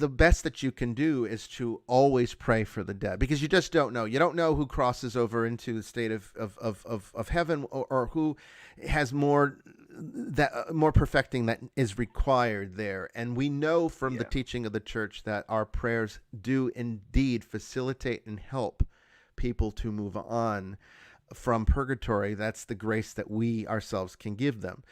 best that you can do is to always pray for the dead, because you just don't know. You don't know who crosses over into the state of heaven, or who has more perfecting that is required there. And we know from the Yeah. teaching of the church that our prayers do indeed facilitate and help people to move on from purgatory. That's the grace that we ourselves can give them.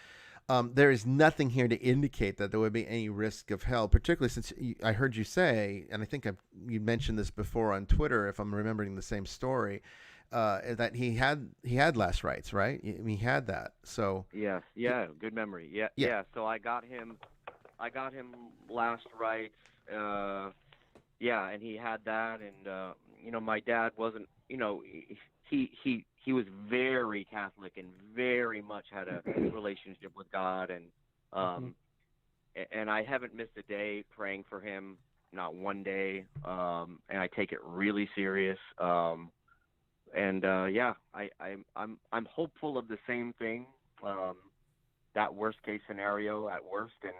There is nothing here to indicate that there would be any risk of hell, particularly since I heard you say, and I think you mentioned this before on Twitter, if I'm remembering the same story, that he had last rites, right? He had that. So Yes, yeah, good memory. Yeah, Yeah. yeah. So I got him last rites. Yeah, and he had that, and my dad wasn't. He was very Catholic and very much had a relationship with God, and and I haven't missed a day praying for him, not one day, and I take it really serious. Yeah, I'm hopeful of the same thing. That worst case scenario at worst, and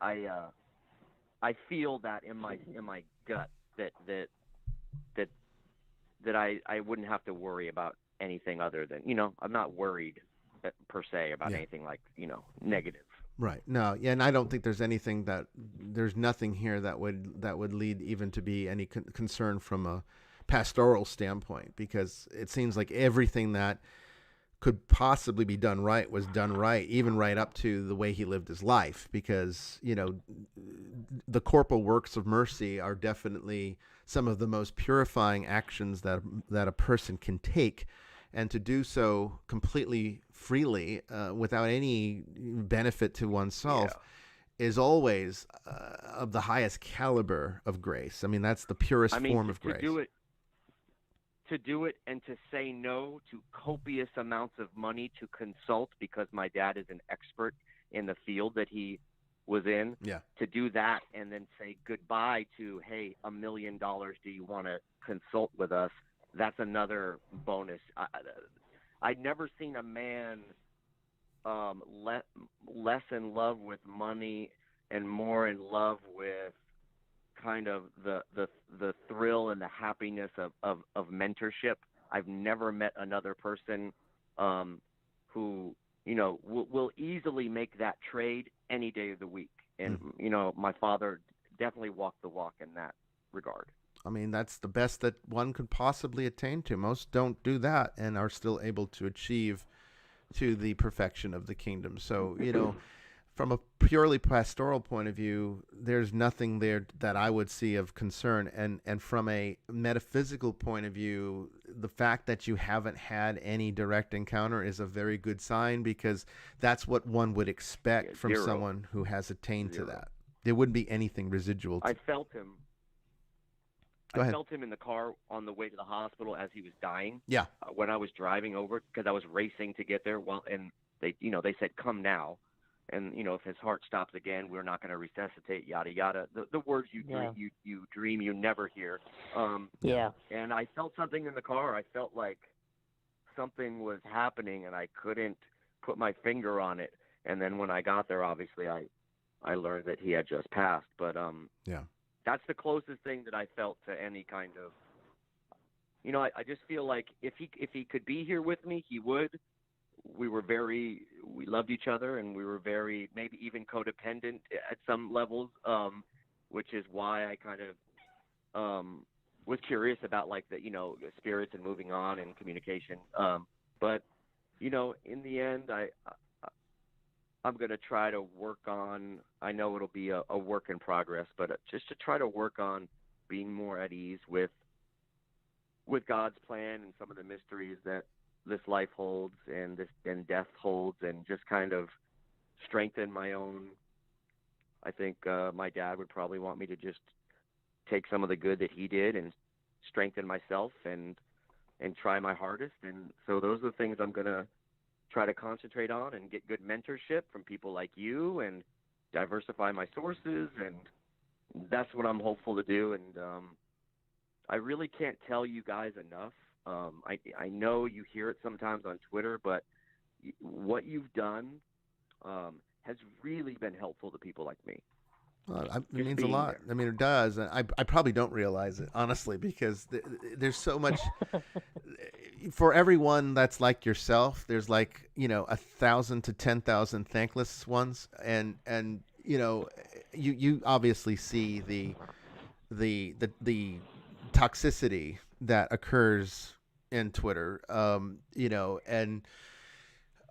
I feel that in my gut that I wouldn't have to worry about anything other than, I'm not worried per se about anything like, negative. right. No, yeah, and I don't think there's nothing here that would lead even to be any concern from a pastoral standpoint, because it seems like everything that could possibly be done right was done right, even right up to the way he lived his life, because the corporal works of mercy are definitely some of the most purifying actions that a person can take, and to do so completely freely, without any benefit to oneself, is always of the highest caliber of grace. I mean, that's the purest form of grace. To do it and to say no to copious amounts of money to consult, because my dad is an expert in the field that he was in. Yeah. To do that and then say goodbye to, hey, $1 million, do you want to consult with us? That's another bonus. I'd never seen a man less in love with money and more in love with kind of the thrill and the happiness of mentorship. I've never met another person who will easily make that trade any day of the week. And my father definitely walked the walk in that regard. I mean, that's the best that one could possibly attain to. Most don't do that and are still able to achieve to the perfection of the kingdom. So, from a purely pastoral point of view, there's nothing there that I would see of concern. And from a metaphysical point of view, the fact that you haven't had any direct encounter is a very good sign, because that's what one would expect from Zero. someone who has attained Zero. to that. There wouldn't be anything residual. I felt him. Go ahead. I felt him in the car on the way to the hospital as he was dying. Yeah. When I was driving over, because I was racing to get there. And they said, "Come now," and if his heart stops again, we're not going to resuscitate. Yada yada. The words you dream you never hear. Yeah. And I felt something in the car. I felt like something was happening, and I couldn't put my finger on it. And then when I got there, obviously I learned that he had just passed. But that's the closest thing that I felt to any kind of, I just feel like if he could be here with me, he would. We loved each other, and we were very, maybe even codependent at some levels, which is why I kind of was curious about like the, spirits and moving on and communication. But, in the end, I'm going to try to work on, I know it'll be a work in progress, but just to try to work on being more at ease with God's plan and some of the mysteries that this life holds and death holds, and just kind of strengthen my own. I think my dad would probably want me to just take some of the good that he did and strengthen myself and try my hardest. And so those are the things I'm going to try to concentrate on, and get good mentorship from people like you, and diversify my sources, and that's what I'm hopeful to do. And I really can't tell you guys enough. I know you hear it sometimes on Twitter, but what you've done has really been helpful to people like me. Well, it Just means a being lot. there. I mean, it does. And I probably don't realize it, honestly, because there's so much. For everyone that's like yourself, there's 1,000 to 10,000 thankless ones, and you obviously see the toxicity that occurs in Twitter, and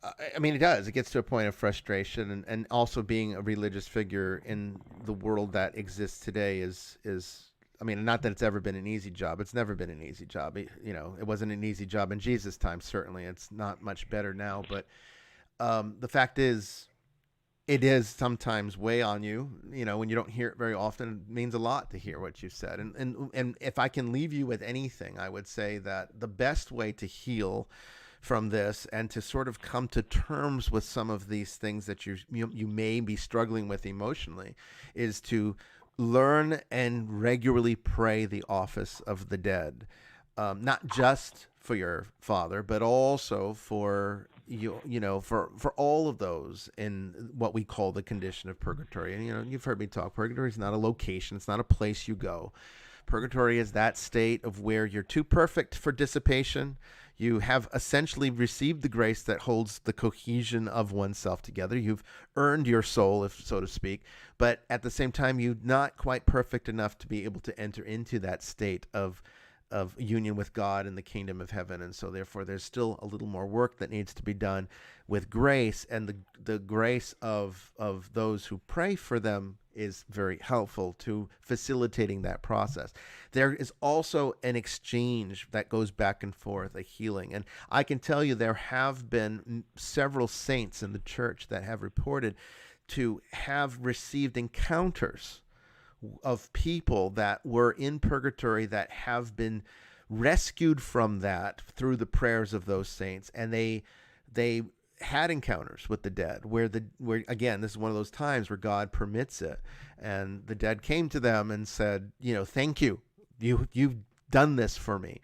I mean, it does. It gets to a point of frustration, and also being a religious figure in the world that exists today is. I mean, not that it's ever been an easy job. It's never been an easy job. It wasn't an easy job in Jesus' time. Certainly, it's not much better now. But the fact is, it is sometimes weigh on you. When you don't hear it very often, it means a lot to hear what you said. And if I can leave you with anything, I would say that the best way to heal from this and to sort of come to terms with some of these things that you may be struggling with emotionally is to learn and regularly pray the office of the dead, not just for your father, but also for for all of those in what we call the condition of purgatory. And you've heard me talk. Purgatory is not a location; it's not a place you go. Purgatory is that state of where you're too perfect for dissipation. You have essentially received the grace that holds the cohesion of oneself together. You've earned your soul, if so to speak, but at the same time, you're not quite perfect enough to be able to enter into that state of union with God in the kingdom of heaven. And so therefore, there's still a little more work that needs to be done with grace, and the grace of those who pray for them is very helpful to facilitating that process. There is also an exchange that goes back and forth, a healing. And I can tell you there have been several saints in the church that have reported to have received encounters of people that were in purgatory that have been rescued from that through the prayers of those saints. And they had encounters with the dead where again, this is one of those times where God permits it, and the dead came to them and said, thank you, you've done this for me.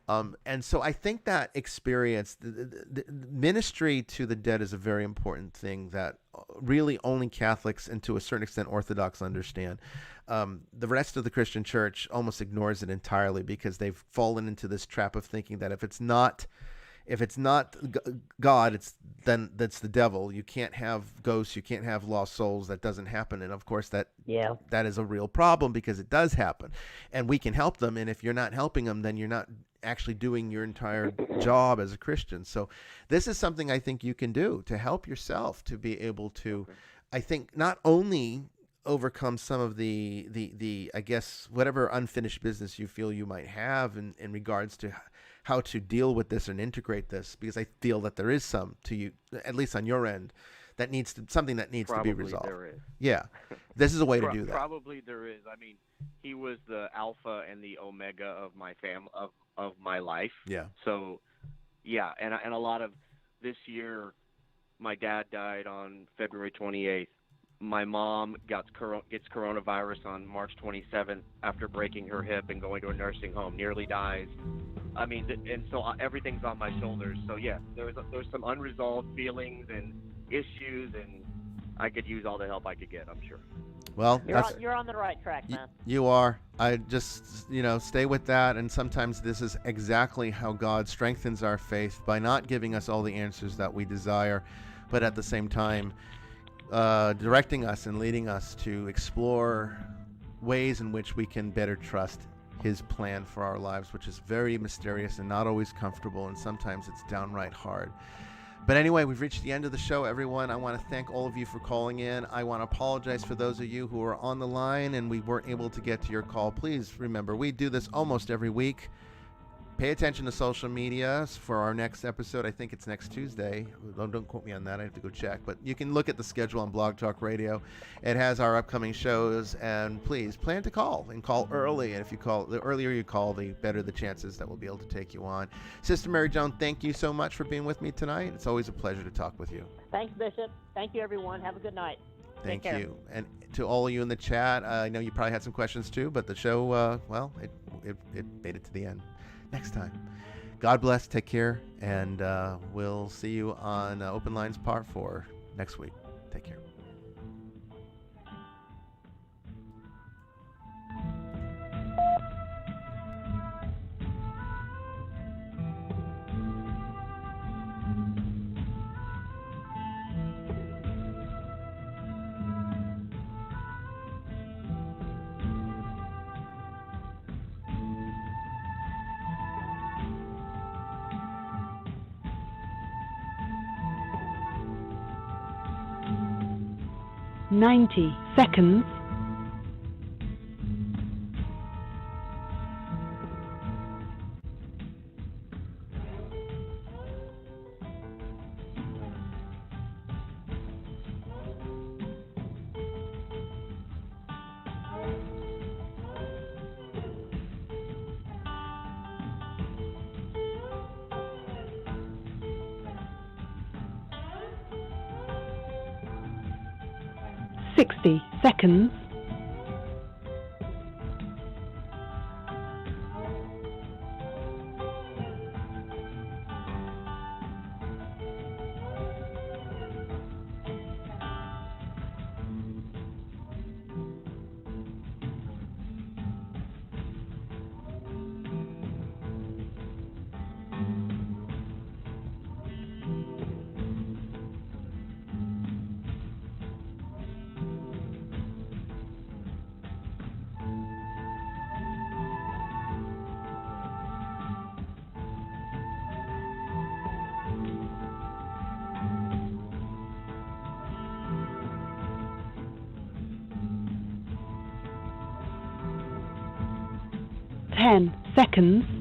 And so I think that experience, the ministry to the dead, is a very important thing that really only Catholics and to a certain extent Orthodox understand. The rest of the Christian church almost ignores it entirely because they've fallen into this trap of thinking that if it's not God, that's the devil. You can't have ghosts. You can't have lost souls. That doesn't happen. And of course, that is a real problem because it does happen, and we can help them. And if you're not helping them, then you're not actually doing your entire job as a Christian. So this is something I think you can do to help yourself to be able to, I think, not only overcome some of the I guess whatever unfinished business you feel you might have in regards to how to deal with this and integrate this, because I feel that there is some to you, at least on your end, that needs to be resolved. There is. Yeah, this is a way to do that. Probably there is. I mean, he was the alpha and the omega of my of my life. Yeah. So, yeah, and a lot of this year, my dad died on February 28th. My mom gets coronavirus on March 27th after breaking her hip and going to a nursing home, nearly dies. I mean, and so everything's on my shoulders. So yeah, there's some unresolved feelings and issues, and I could use all the help I could get, I'm sure. Well, you're on the right track, man. You are. I just, stay with that. And sometimes this is exactly how God strengthens our faith, by not giving us all the answers that we desire, but at the same time, directing us and leading us to explore ways in which we can better trust his plan for our lives, which is very mysterious and not always comfortable, and sometimes it's downright hard. But anyway, we've reached the end of the show, everyone. I want to thank all of you for calling in. I want to apologize for those of you who are on the line and we weren't able to get to your call. Please remember, we do this almost every week. Pay attention to social media for our next episode. I think it's next Tuesday. Don't quote me on that. I have to go check. But you can look at the schedule on Blog Talk Radio. It has our upcoming shows. And please plan to call, and call early. And if you call, the earlier you call, the better the chances that we'll be able to take you on. Sister Mary Joan, thank you so much for being with me tonight. It's always a pleasure to talk with you. Thanks, Bishop. Thank you, everyone. Have a good night. Thank you. And to all of you in the chat, I know you probably had some questions too, but the show, it made it to the end. Next time. God bless. Take care. And we'll see you on Open Lines Part 4 next week. Take care. Ninety seconds. 60 seconds. 10 seconds.